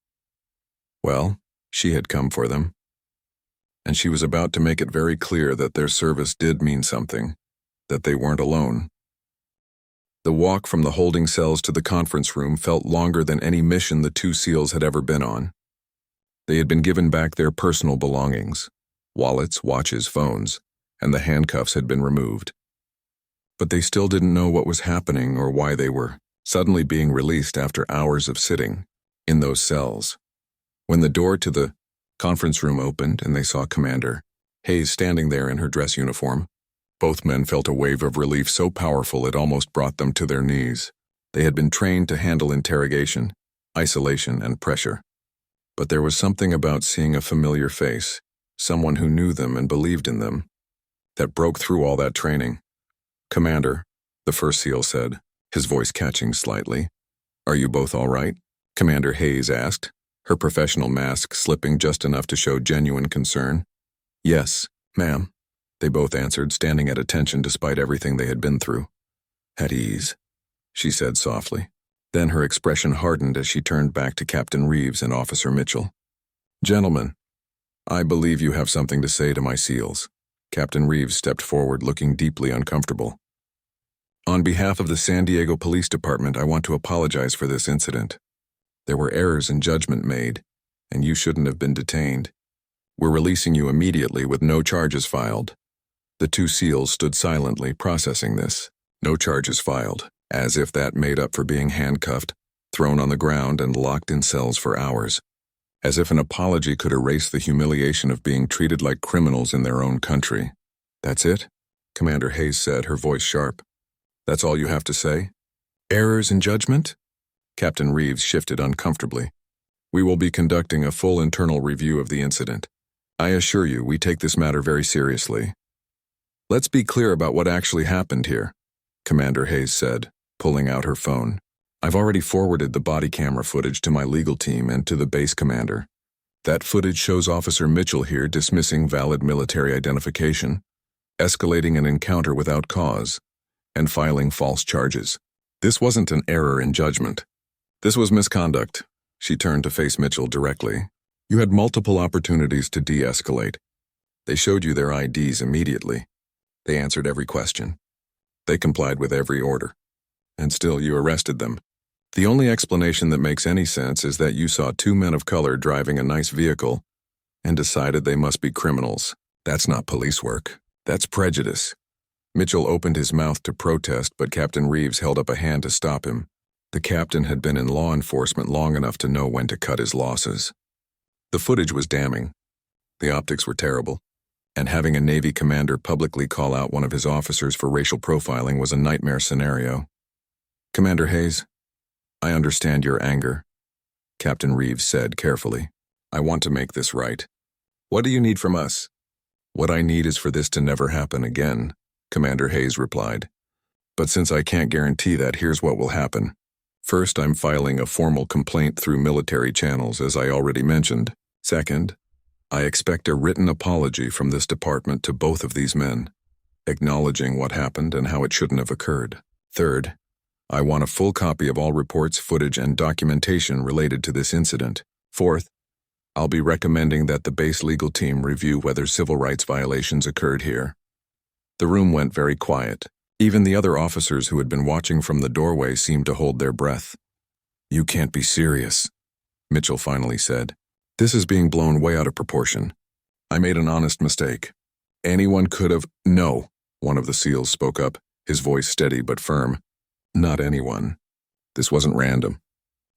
Well, she had come for them, and she was about to make it very clear that their service did mean something, that they weren't alone. The walk from the holding cells to the conference room felt longer than any mission the two SEALs had ever been on. They had been given back their personal belongings, wallets, watches, phones, and the handcuffs had been removed. But they still didn't know what was happening or why they were suddenly being released after hours of sitting in those cells. When the door to the conference room opened and they saw Commander Hayes standing there in her dress uniform, both men felt a wave of relief so powerful it almost brought them to their knees. They had been trained to handle interrogation, isolation, and pressure. But there was something about seeing a familiar face, someone who knew them and believed in them, that broke through all that training. "Commander," the first SEAL said, his voice catching slightly. "Are you both all right?" Commander Hayes asked, her professional mask slipping just enough to show genuine concern. "Yes, ma'am," they both answered, standing at attention despite everything they had been through. "At ease," she said softly. Then her expression hardened as she turned back to Captain Reeves and Officer Mitchell. "Gentlemen, I believe you have something to say to my SEALs." Captain Reeves stepped forward, looking deeply uncomfortable. "On behalf of the San Diego Police Department, I want to apologize for this incident. There were errors in judgment made, and you shouldn't have been detained. We're releasing you immediately with no charges filed." The two SEALs stood silently, processing this. "No charges filed," As if that made up for being handcuffed, thrown on the ground, and locked in cells for hours. As if an apology could erase the humiliation of being treated like criminals in their own country. That's it? Commander Hayes said, her voice sharp. That's all you have to say? Errors in judgment? Captain Reeves shifted uncomfortably. We will be conducting a full internal review of the incident. I assure you, we take this matter very seriously. Let's be clear about what actually happened here, Commander Hayes said, pulling out her phone. I've already forwarded the body camera footage to my legal team and to the base commander. That footage shows Officer Mitchell here dismissing valid military identification, escalating an encounter without cause, and filing false charges. This wasn't an error in judgment. This was misconduct. She turned to face Mitchell directly. You had multiple opportunities to de-escalate. They showed you their IDs immediately. They answered every question. They complied with every order. And still you arrested them. The only explanation that makes any sense is that you saw two men of color driving a nice vehicle and decided they must be criminals. That's not police work. That's prejudice. Mitchell opened his mouth to protest, but Captain Reeves held up a hand to stop him. The captain had been in law enforcement long enough to know when to cut his losses. The footage was damning. The optics were terrible. And having a Navy commander publicly call out one of his officers for racial profiling was a nightmare scenario. Commander Hayes, I understand your anger, Captain Reeves said carefully. I want to make this right. What do you need from us? What I need is for this to never happen again, Commander Hayes replied. But since I can't guarantee that, here's what will happen. First, I'm filing a formal complaint through military channels, as I already mentioned. Second, I expect a written apology from this department to both of these men, acknowledging what happened and how it shouldn't have occurred. Third, I want a full copy of all reports, footage, and documentation related to this incident. Fourth, I'll be recommending that the base legal team review whether civil rights violations occurred here. The room went very quiet. Even the other officers who had been watching from the doorway seemed to hold their breath. You can't be serious, Mitchell finally said. This is being blown way out of proportion. I made an honest mistake. Anyone could have— No, one of the SEALs spoke up, his voice steady but firm. Not anyone. This wasn't random.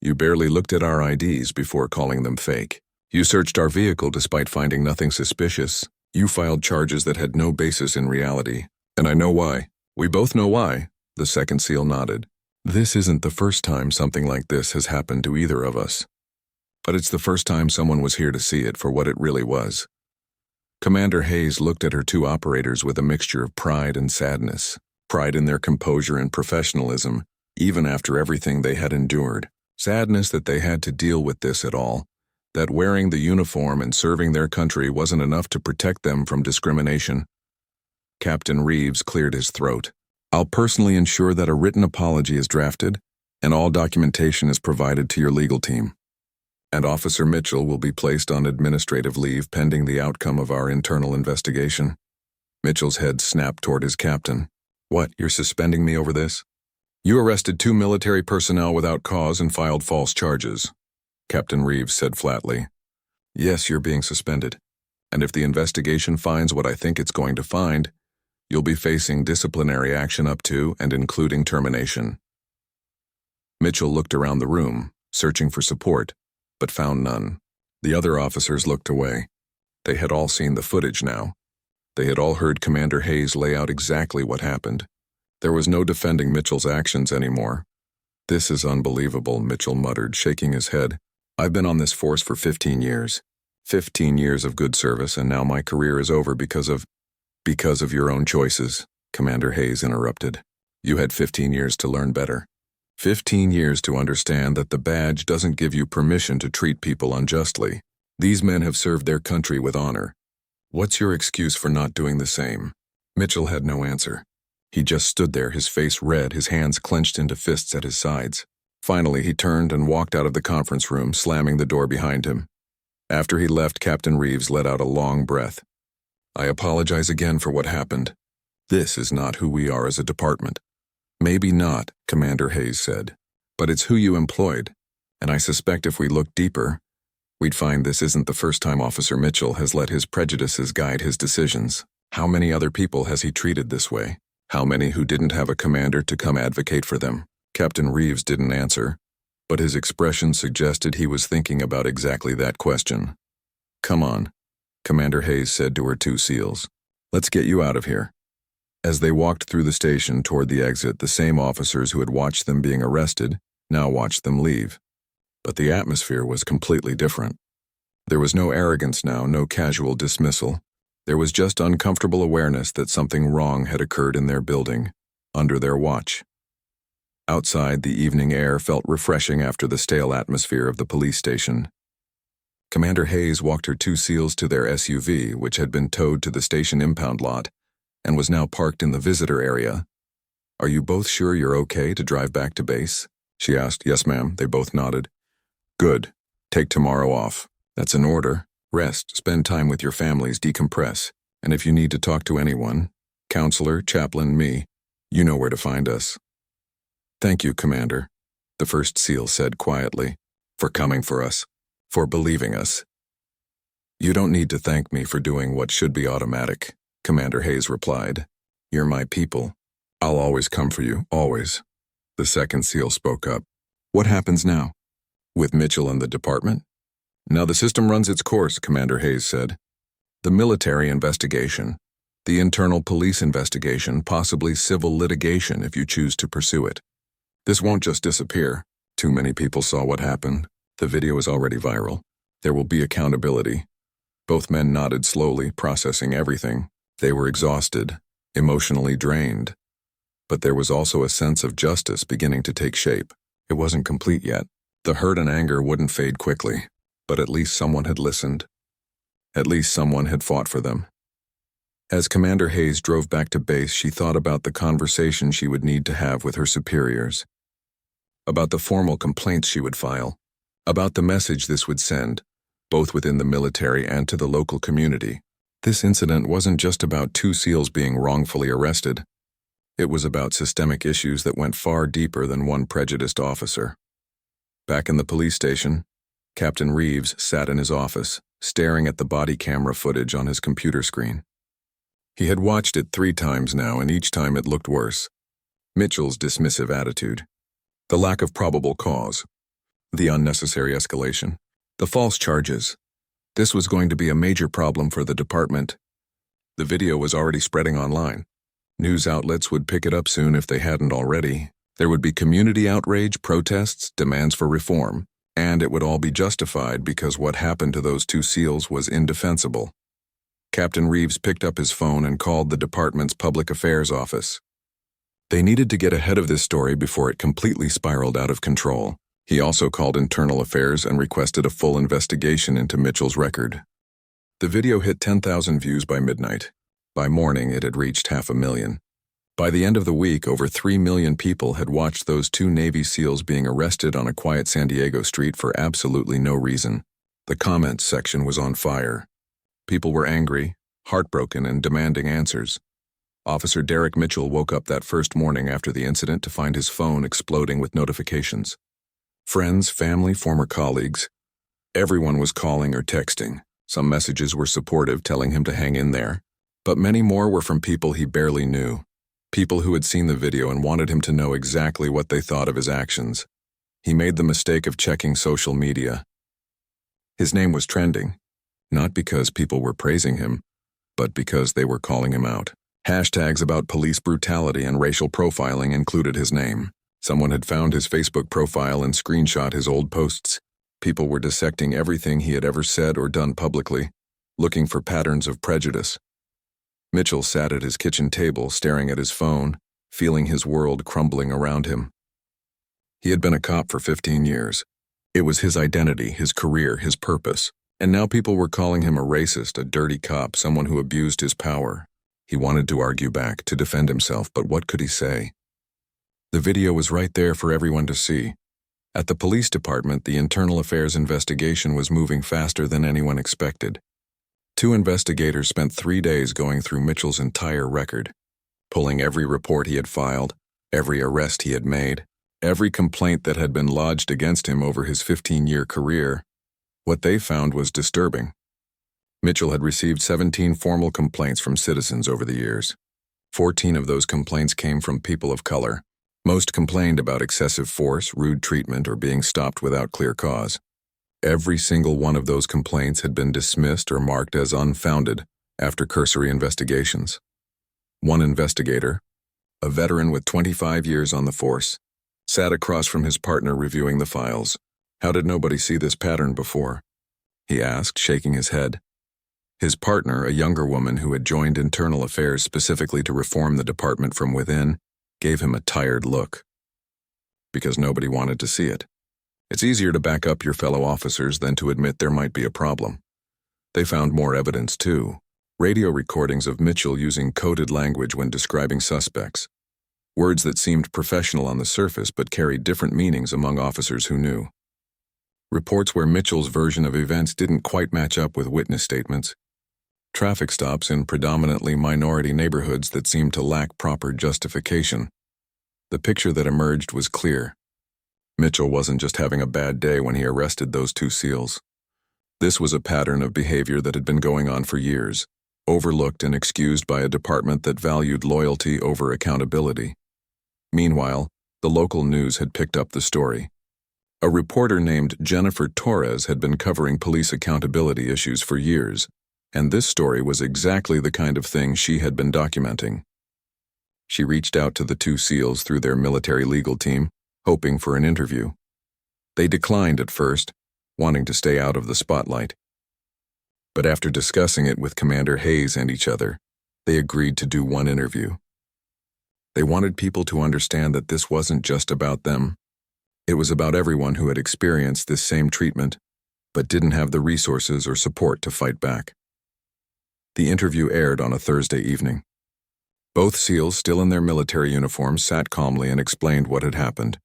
You barely looked at our IDs before calling them fake. You searched our vehicle despite finding nothing suspicious. You filed charges that had no basis in reality. And I know why. We both know why, the second SEAL nodded. This isn't the first time something like this has happened to either of us. But it's the first time someone was here to see it for what it really was. Commander Hayes looked at her two operators with a mixture of pride and sadness. Pride in their composure and professionalism, even after everything they had endured. Sadness that they had to deal with this at all. That wearing the uniform and serving their country wasn't enough to protect them from discrimination. Captain Reeves cleared his throat. I'll personally ensure that a written apology is drafted and all documentation is provided to your legal team. And Officer Mitchell will be placed on administrative leave pending the outcome of our internal investigation. Mitchell's head snapped toward his captain. What, you're suspending me over this? You arrested two military personnel without cause and filed false charges, Captain Reeves said flatly. Yes, you're being suspended. And if the investigation finds what I think it's going to find, you'll be facing disciplinary action up to and including termination. Mitchell looked around the room, searching for support, but found none. The other officers looked away. They had all seen the footage now. They had all heard Commander Hayes lay out exactly what happened. There was no defending Mitchell's actions anymore. This is unbelievable, Mitchell muttered, shaking his head. I've been on this force for 15 years. 15 years of good service, and now my career is over because of your own choices, Commander Hayes interrupted. You had 15 years to learn better. 15 years to understand that the badge doesn't give you permission to treat people unjustly. These men have served their country with honor. What's your excuse for not doing the same? Mitchell had no answer. He just stood there, his face red, his hands clenched into fists at his sides. Finally, he turned and walked out of the conference room, slamming the door behind him. After he left, Captain Reeves let out a long breath. I apologize again for what happened. This is not who we are as a department. Maybe not, Commander Hayes said, but it's who you employed, and I suspect if we look deeper, we'd find this isn't the first time Officer Mitchell has let his prejudices guide his decisions. How many other people has he treated this way? How many who didn't have a commander to come advocate for them? Captain Reeves didn't answer, but his expression suggested he was thinking about exactly that question. Come on, Commander Hayes said to her 2 SEALs. Let's get you out of here. As they walked through the station toward the exit, the same officers who had watched them being arrested now watched them leave. But the atmosphere was completely different. There was no arrogance now, no casual dismissal. There was just uncomfortable awareness that something wrong had occurred in their building, under their watch. Outside, the evening air felt refreshing after the stale atmosphere of the police station. Commander Hayes walked her 2 SEALs to their SUV, which had been towed to the station impound lot, and was now parked in the visitor area. Are you both sure you're okay to drive back to base? She asked. Yes, ma'am. They both nodded. Good. Take tomorrow off. That's an order. Rest, spend time with your families, decompress. And if you need to talk to anyone, counselor, chaplain, me, you know where to find us. Thank you, Commander, the first SEAL said quietly, for coming for us, for believing us. You don't need to thank me for doing what should be automatic, Commander Hayes replied. You're my people. I'll always come for you, always. The second SEAL spoke up. What happens now? With Mitchell and the department? Now the system runs its course, Commander Hayes said. The military investigation, the internal police investigation, possibly civil litigation if you choose to pursue it. This won't just disappear. Too many people saw what happened. The video is already viral. There will be accountability. Both men nodded slowly, processing everything. They were exhausted, emotionally drained. But there was also a sense of justice beginning to take shape. It wasn't complete yet. The hurt and anger wouldn't fade quickly. But at least someone had listened. At least someone had fought for them. As Commander Hayes drove back to base, she thought about the conversation she would need to have with her superiors. About the formal complaints she would file. About the message this would send, both within the military and to the local community. This incident wasn't just about 2 SEALs being wrongfully arrested. It was about systemic issues that went far deeper than one prejudiced officer. Back in the police station, Captain Reeves sat in his office, staring at the body camera footage on his computer screen. He had watched it 3 times now, and each time it looked worse. Mitchell's dismissive attitude, the lack of probable cause, the unnecessary escalation, the false charges. This was going to be a major problem for the department. The video was already spreading online. News outlets would pick it up soon if they hadn't already. There would be community outrage, protests, demands for reform. And it would all be justified because what happened to those 2 SEALs was indefensible. Captain Reeves picked up his phone and called the department's public affairs office. They needed to get ahead of this story before it completely spiraled out of control. He also called internal affairs and requested a full investigation into Mitchell's record. The video hit 10,000 views by midnight. By morning, it had reached 500,000. By the end of the week, over 3 million people had watched those 2 Navy SEALs being arrested on a quiet San Diego street for absolutely no reason. The comments section was on fire. People were angry, heartbroken, and demanding answers. Officer Derek Mitchell woke up that first morning after the incident to find his phone exploding with notifications. Friends, family, former colleagues. Everyone was calling or texting. Some messages were supportive, telling him to hang in there. But many more were from people he barely knew. People who had seen the video and wanted him to know exactly what they thought of his actions. He made the mistake of checking social media. His name was trending, not because people were praising him, but because they were calling him out. Hashtags about police brutality and racial profiling included his name. Someone had found his Facebook profile and screenshot his old posts. People were dissecting everything he had ever said or done publicly, looking for patterns of prejudice. Mitchell sat at his kitchen table, staring at his phone, feeling his world crumbling around him. He had been a cop for 15 years. It was his identity, his career, his purpose. And now people were calling him a racist, a dirty cop, someone who abused his power. He wanted to argue back, to defend himself, but what could he say? The video was right there for everyone to see. At the police department, the internal affairs investigation was moving faster than anyone expected. 2 investigators spent 3 days going through Mitchell's entire record, pulling every report he had filed, every arrest he had made, every complaint that had been lodged against him over his 15-year career. What they found was disturbing. Mitchell had received 17 formal complaints from citizens over the years. 14 of those complaints came from people of color. Most complained about excessive force, rude treatment, or being stopped without clear cause. Every single one of those complaints had been dismissed or marked as unfounded after cursory investigations. One investigator, a veteran with 25 years on the force, sat across from his partner reviewing the files. "How did nobody see this pattern before?" he asked, shaking his head. His partner, a younger woman who had joined Internal Affairs specifically to reform the department from within, gave him a tired look. Because nobody wanted to see it. It's easier to back up your fellow officers than to admit there might be a problem. They found more evidence, too. Radio recordings of Mitchell using coded language when describing suspects. Words that seemed professional on the surface but carried different meanings among officers who knew. Reports where Mitchell's version of events didn't quite match up with witness statements. Traffic stops in predominantly minority neighborhoods that seemed to lack proper justification. The picture that emerged was clear. Mitchell wasn't just having a bad day when he arrested those two SEALs. This was a pattern of behavior that had been going on for years, overlooked and excused by a department that valued loyalty over accountability. Meanwhile, the local news had picked up the story. A reporter named Jennifer Torres had been covering police accountability issues for years, and this story was exactly the kind of thing she had been documenting. She reached out to the two SEALs through their military legal team, hoping for an interview. They declined at first, wanting to stay out of the spotlight. But after discussing it with Commander Hayes and each other, they agreed to do one interview. They wanted people to understand that this wasn't just about them. It was about everyone who had experienced this same treatment, but didn't have the resources or support to fight back. The interview aired on a Thursday evening. Both SEALs, still in their military uniforms, sat calmly and explained what had happened.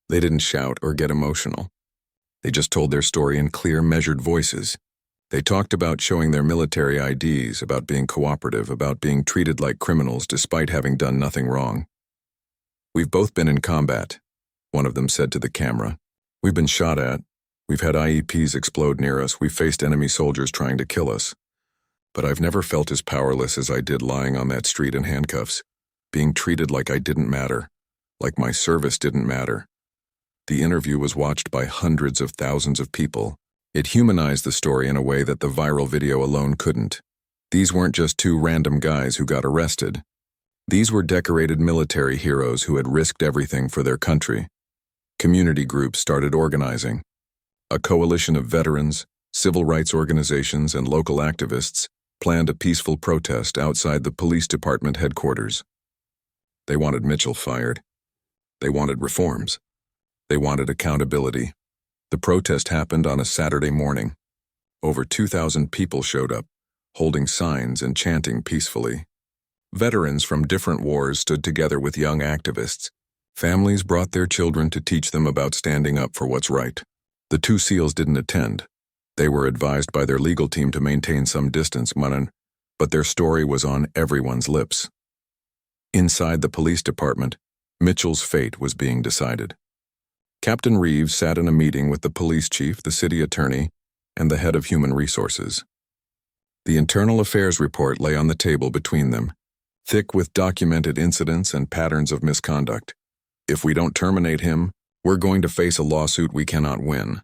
They didn't shout or get emotional. They just told their story in clear, measured voices. They talked about showing their military IDs, about being cooperative, about being treated like criminals despite having done nothing wrong. "We've both been in combat," one of them said to the camera. "We've been shot at. We've had IEPs explode near us. We've faced enemy soldiers trying to kill us. But I've never felt as powerless as I did lying on that street in handcuffs, being treated like I didn't matter, like my service didn't matter." The interview was watched by hundreds of thousands of people. It humanized the story in a way that the viral video alone couldn't. These weren't just two random guys who got arrested. These were decorated military heroes who had risked everything for their country. Community groups started organizing. A coalition of veterans, civil rights organizations, and local activists planned a peaceful protest outside the police department headquarters. They wanted Mitchell fired. They wanted reforms. They wanted accountability. The protest happened on a Saturday morning. Over 2,000 people showed up, holding signs and chanting peacefully. Veterans from different wars stood together with young activists. Families brought their children to teach them about standing up for what's right. The two SEALs didn't attend. They were advised by their legal team to maintain some distance, but their story was on everyone's lips. Inside the police department, Mitchell's fate was being decided. Captain Reeves sat in a meeting with the police chief, the city attorney, and the head of human resources. The internal affairs report lay on the table between them, thick with documented incidents and patterns of misconduct. "If we don't terminate him, we're going to face a lawsuit we cannot win,"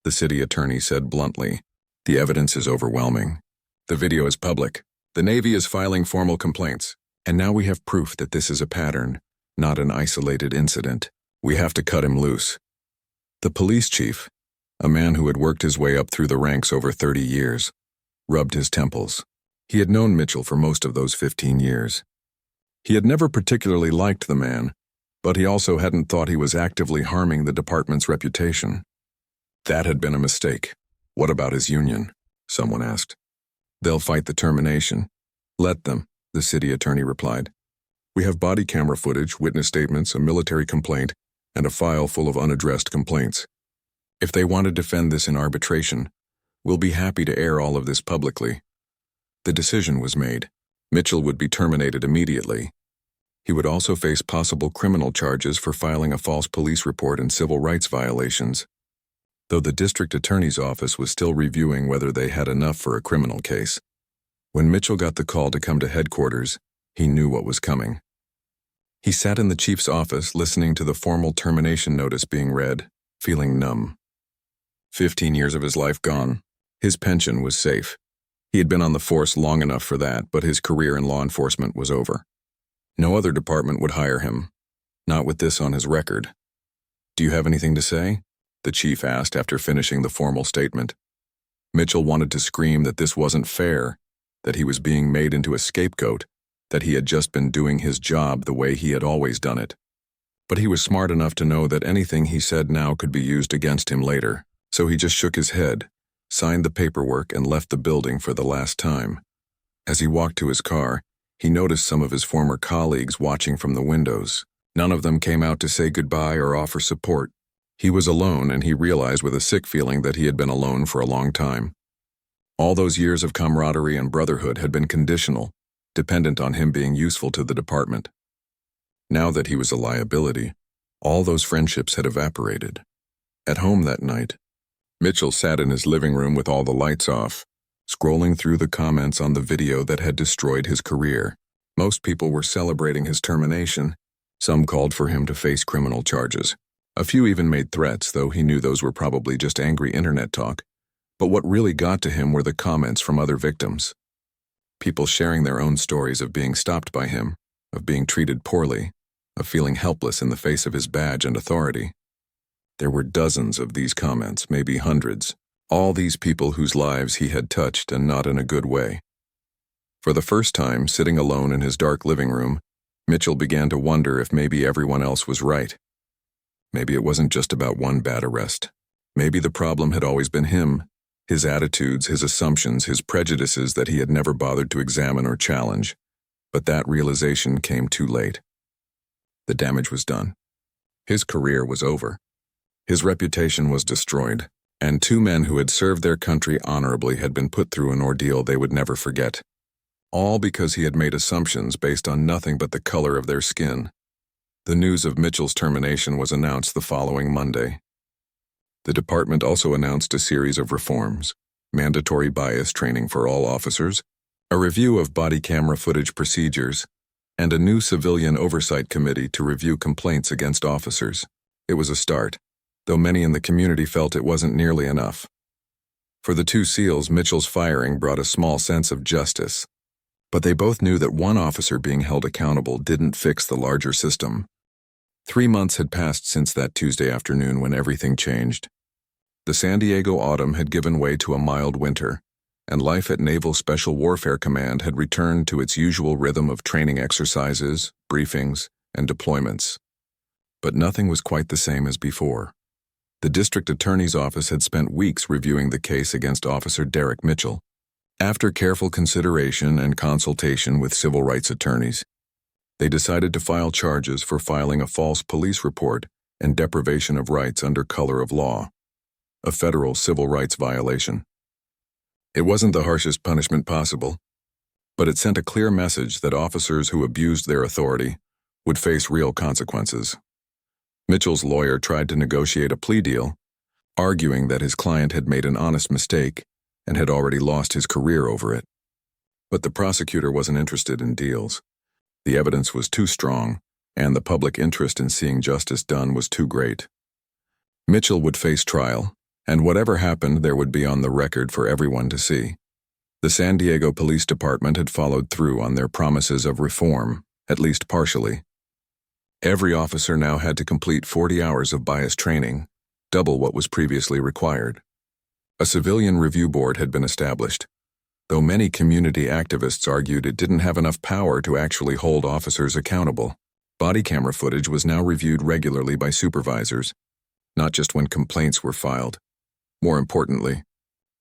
the city attorney said bluntly. "The evidence is overwhelming. The video is public. The Navy is filing formal complaints. And now we have proof that this is a pattern, not an isolated incident. We have to cut him loose." The police chief, a man who had worked his way up through the ranks over 30 years, rubbed his temples. He had known Mitchell for most of those 15 years. He had never particularly liked the man, but he also hadn't thought he was actively harming the department's reputation. That had been a mistake. "What about his union?" someone asked. "They'll fight the termination." "Let them," the city attorney replied. "We have body camera footage, witness statements, a military complaint, and a file full of unaddressed complaints. If they want to defend this in arbitration, we'll be happy to air all of this publicly." The decision was made. Mitchell would be terminated immediately. He would also face possible criminal charges for filing a false police report and civil rights violations, though the district attorney's office was still reviewing whether they had enough for a criminal case. When Mitchell got the call to come to headquarters, He knew what was coming. He sat in the chief's office listening to the formal termination notice being read, feeling numb. 15 years of his life gone. His pension was safe. He had been on the force long enough for that, but his career in law enforcement was over. No other department would hire him, not with this on his record. "Do you have anything to say?" the chief asked after finishing the formal statement. Mitchell wanted to scream that this wasn't fair, that he was being made into a scapegoat, that he had just been doing his job the way he had always done it. But he was smart enough to know that anything he said now could be used against him later, so he just shook his head, signed the paperwork, and left the building for the last time. As he walked to his car, he noticed some of his former colleagues watching from the windows. None of them came out to say goodbye or offer support. He was alone, and he realized with a sick feeling that he had been alone for a long time. All those years of camaraderie and brotherhood had been conditional, dependent on him being useful to the department. Now that he was a liability, all those friendships had evaporated. At home that night, Mitchell sat in his living room with all the lights off, scrolling through the comments on the video that had destroyed his career. Most people were celebrating his termination. Some called for him to face criminal charges. A few even made threats, though he knew those were probably just angry internet talk. But what really got to him were the comments from other victims. People sharing their own stories of being stopped by him, of being treated poorly, of feeling helpless in the face of his badge and authority. There were dozens of these comments, maybe hundreds, all these people whose lives he had touched, and not in a good way. For the first time, sitting alone in his dark living room, Mitchell began to wonder if maybe everyone else was right. Maybe it wasn't just about one bad arrest. Maybe the problem had always been him, his attitudes, his assumptions, his prejudices that he had never bothered to examine or challenge. But that realization came too late. The damage was done. His career was over. His reputation was destroyed, and two men who had served their country honorably had been put through an ordeal they would never forget. All because he had made assumptions based on nothing but the color of their skin. The news of Mitchell's termination was announced the following Monday. The department also announced a series of reforms: mandatory bias training for all officers, a review of body camera footage procedures, and a new civilian oversight committee to review complaints against officers. It was a start, though many in the community felt it wasn't nearly enough. For the two SEALs, Mitchell's firing brought a small sense of justice. But they both knew that one officer being held accountable didn't fix the larger system. 3 months had passed since that Tuesday afternoon when everything changed. The San Diego autumn had given way to a mild winter, and life at Naval Special Warfare Command had returned to its usual rhythm of training exercises, briefings, and deployments. But nothing was quite the same as before. The district attorney's office had spent weeks reviewing the case against Officer Derek Mitchell. After careful consideration and consultation with civil rights attorneys, they decided to file charges for filing a false police report and deprivation of rights under color of law, a federal civil rights violation. It wasn't the harshest punishment possible, but it sent a clear message that officers who abused their authority would face real consequences. Mitchell's lawyer tried to negotiate a plea deal, arguing that his client had made an honest mistake and had already lost his career over it. But the prosecutor wasn't interested in deals. The evidence was too strong, and the public interest in seeing justice done was too great. Mitchell would face trial, and whatever happened there would be on the record for everyone to see. The San Diego Police Department had followed through on their promises of reform, at least partially. Every officer now had to complete 40 hours of bias training, double what was previously required. A civilian review board had been established, though many community activists argued it didn't have enough power to actually hold officers accountable. Body camera footage was now reviewed regularly by supervisors, not just when complaints were filed. More importantly,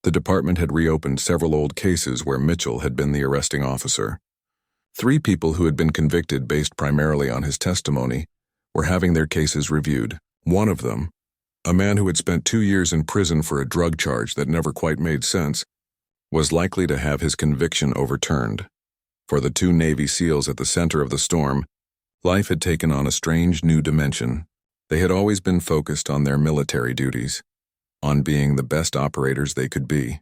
the department had reopened several old cases where Mitchell had been the arresting officer. 3 people who had been convicted based primarily on his testimony were having their cases reviewed. One of them, a man who had spent 2 years in prison for a drug charge that never quite made sense, was likely to have his conviction overturned. For the 2 Navy SEALs at the center of the storm, life had taken on a strange new dimension. They had always been focused on their military duties, on being the best operators they could be.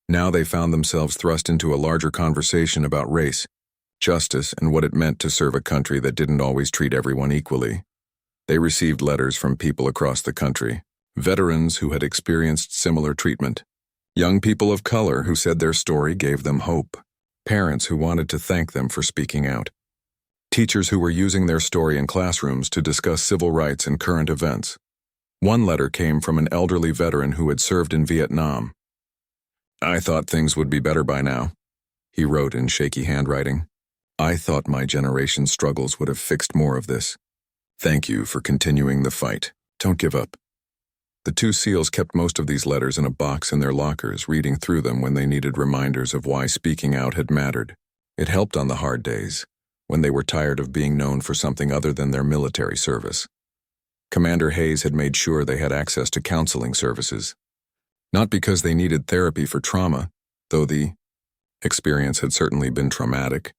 Now they found themselves thrust into a larger conversation about race, justice, and what it meant to serve a country that didn't always treat everyone equally. They received letters from people across the country, veterans who had experienced similar treatment, young people of color who said their story gave them hope, parents who wanted to thank them for speaking out, teachers who were using their story in classrooms to discuss civil rights and current events. One letter came from an elderly veteran who had served in Vietnam. "I thought things would be better by now," he wrote in shaky handwriting. "I thought my generation's struggles would have fixed more of this. Thank you for continuing the fight. Don't give up." The two SEALs kept most of these letters in a box in their lockers, reading through them when they needed reminders of why speaking out had mattered. It helped on the hard days, when they were tired of being known for something other than their military service. Commander Hayes had made sure they had access to counseling services. Not because they needed therapy for trauma, though the experience had certainly been traumatic,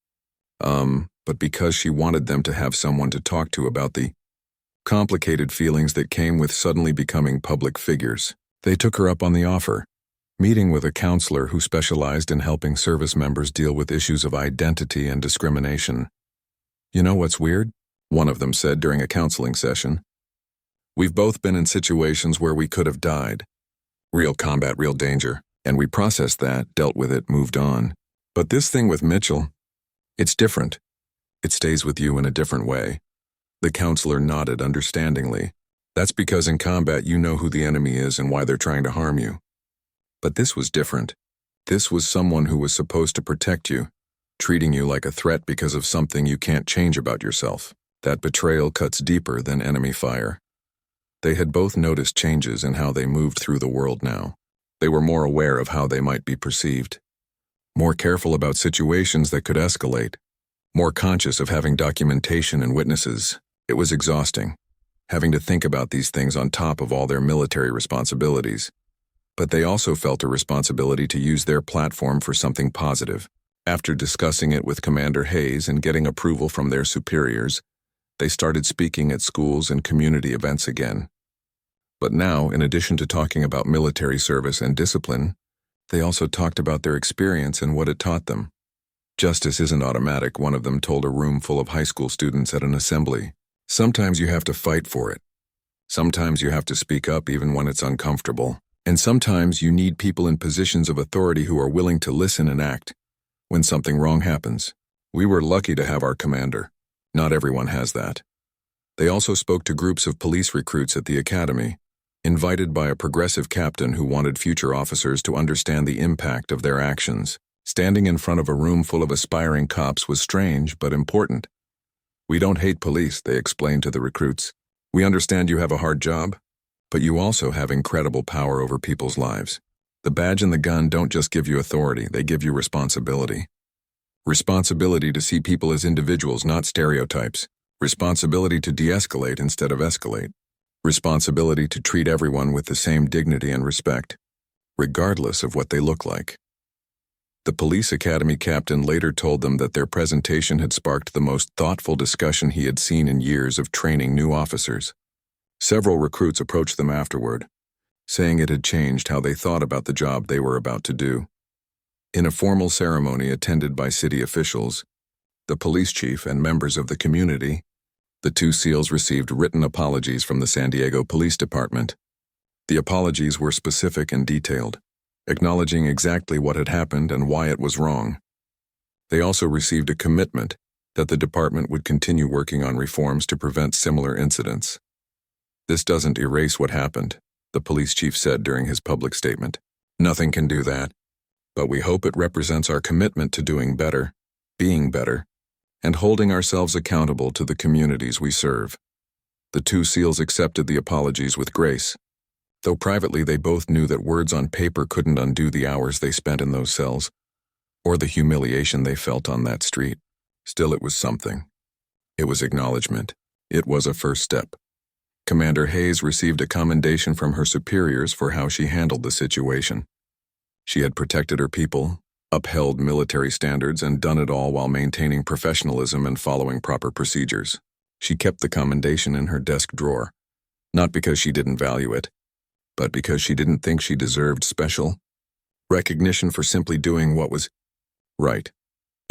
but because she wanted them to have someone to talk to about the complicated feelings that came with suddenly becoming public figures. They took her up on the offer, meeting with a counselor who specialized in helping service members deal with issues of identity and discrimination. "You know what's weird?" one of them said during a counseling session. "We've both been in situations where we could have died. Real combat, real danger. And we processed that, dealt with it, moved on. But this thing with Mitchell, it's different. It stays with you in a different way." The counselor nodded understandingly. "That's because in combat you know who the enemy is and why they're trying to harm you. But this was different. This was someone who was supposed to protect you, treating you like a threat because of something you can't change about yourself. That betrayal cuts deeper than enemy fire." They had both noticed changes in how they moved through the world now. They were more aware of how they might be perceived, more careful about situations that could escalate, more conscious of having documentation and witnesses. It was exhausting, having to think about these things on top of all their military responsibilities. But they also felt a responsibility to use their platform for something positive. After discussing it with Commander Hayes and getting approval from their superiors, they started speaking at schools and community events again. But now, in addition to talking about military service and discipline, they also talked about their experience and what it taught them. "Justice isn't automatic," one of them told a room full of high school students at an assembly. "Sometimes you have to fight for it. Sometimes you have to speak up even when it's uncomfortable. And sometimes you need people in positions of authority who are willing to listen and act when something wrong happens. We were lucky to have our commander. Not everyone has that." They also spoke to groups of police recruits at the academy, invited by a progressive captain who wanted future officers to understand the impact of their actions. Standing in front of a room full of aspiring cops was strange but important. "We don't hate police," they explained to the recruits. "We understand you have a hard job, but you also have incredible power over people's lives. The badge and the gun don't just give you authority, they give you responsibility. Responsibility to see people as individuals, not stereotypes. Responsibility to de-escalate instead of escalate. Responsibility to treat everyone with the same dignity and respect, regardless of what they look like." The police academy captain later told them that their presentation had sparked the most thoughtful discussion he had seen in years of training new officers. Several recruits approached them afterward, saying it had changed how they thought about the job they were about to do. In a formal ceremony attended by city officials, the police chief, and members of the community, the two SEALs received written apologies from the San Diego Police Department. The apologies were specific and detailed, acknowledging exactly what had happened and why it was wrong. They also received a commitment that the department would continue working on reforms to prevent similar incidents. "This doesn't erase what happened," the police chief said during his public statement. "Nothing can do that, but we hope it represents our commitment to doing better, being better, and holding ourselves accountable to the communities we serve." The two SEALs accepted the apologies with grace. Though privately they both knew that words on paper couldn't undo the hours they spent in those cells, or the humiliation they felt on that street. Still, it was something. It was acknowledgement. It was a first step. Commander Hayes received a commendation from her superiors for how she handled the situation. She had protected her people, upheld military standards, and done it all while maintaining professionalism and following proper procedures. She kept the commendation in her desk drawer, not because she didn't value it, but because she didn't think she deserved special recognition for simply doing what was right.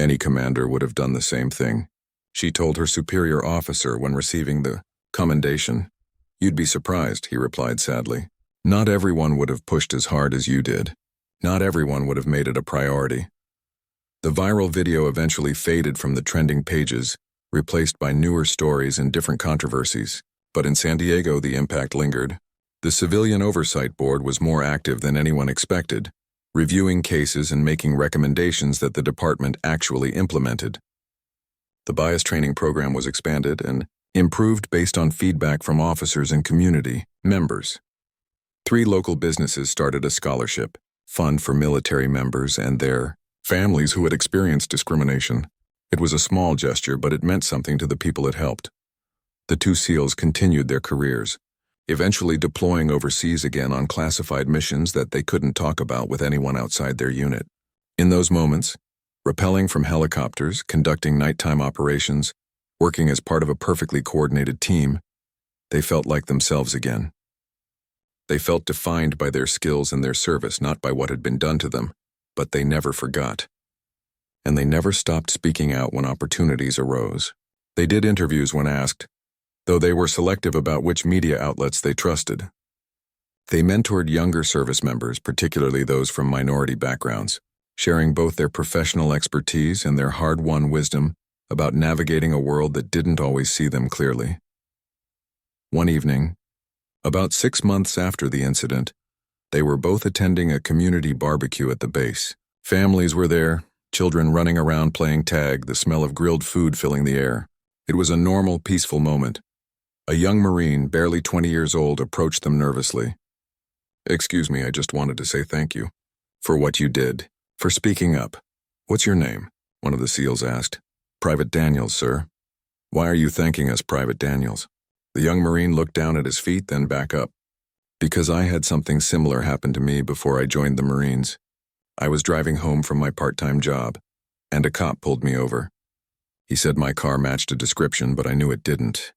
Any commander would have done the same thing. She told her superior officer when receiving the commendation. You'd be surprised, he replied sadly. Not everyone would have pushed as hard as you did. Not everyone would have made it a priority. The viral video eventually faded from the trending pages, replaced by newer stories and different controversies. But in San Diego, the impact lingered. The Civilian Oversight Board was more active than anyone expected, reviewing cases and making recommendations that the department actually implemented. The bias training program was expanded and improved based on feedback from officers and community members. 3 local businesses started a scholarship fund for military members and their families who had experienced discrimination. It was a small gesture, but it meant something to the people it helped. The 2 SEALs continued their careers, eventually deploying overseas again on classified missions that they couldn't talk about with anyone outside their unit. In those moments, rappelling from helicopters, conducting nighttime operations, working as part of a perfectly coordinated team, they felt like themselves again. They felt defined by their skills and their service, not by what had been done to them, but they never forgot. And they never stopped speaking out when opportunities arose. They did interviews when asked, though they were selective about which media outlets they trusted. They mentored younger service members, particularly those from minority backgrounds, sharing both their professional expertise and their hard-won wisdom about navigating a world that didn't always see them clearly. One evening, about 6 months after the incident, they were both attending a community barbecue at the base. Families were there, children running around playing tag, the smell of grilled food filling the air. It was a normal, peaceful moment. A young Marine, barely 20 years old, approached them nervously. "Excuse me, I just wanted to say thank you for what you did, for speaking up. What's your name?" one of the SEALs asked. "Private Daniels, sir." "Why are you thanking us, Private Daniels?" The young Marine looked down at his feet, then back up. "Because I had something similar happen to me before I joined the Marines. I was driving home from my part-time job, and a cop pulled me over. He said my car matched a description, but I knew it didn't.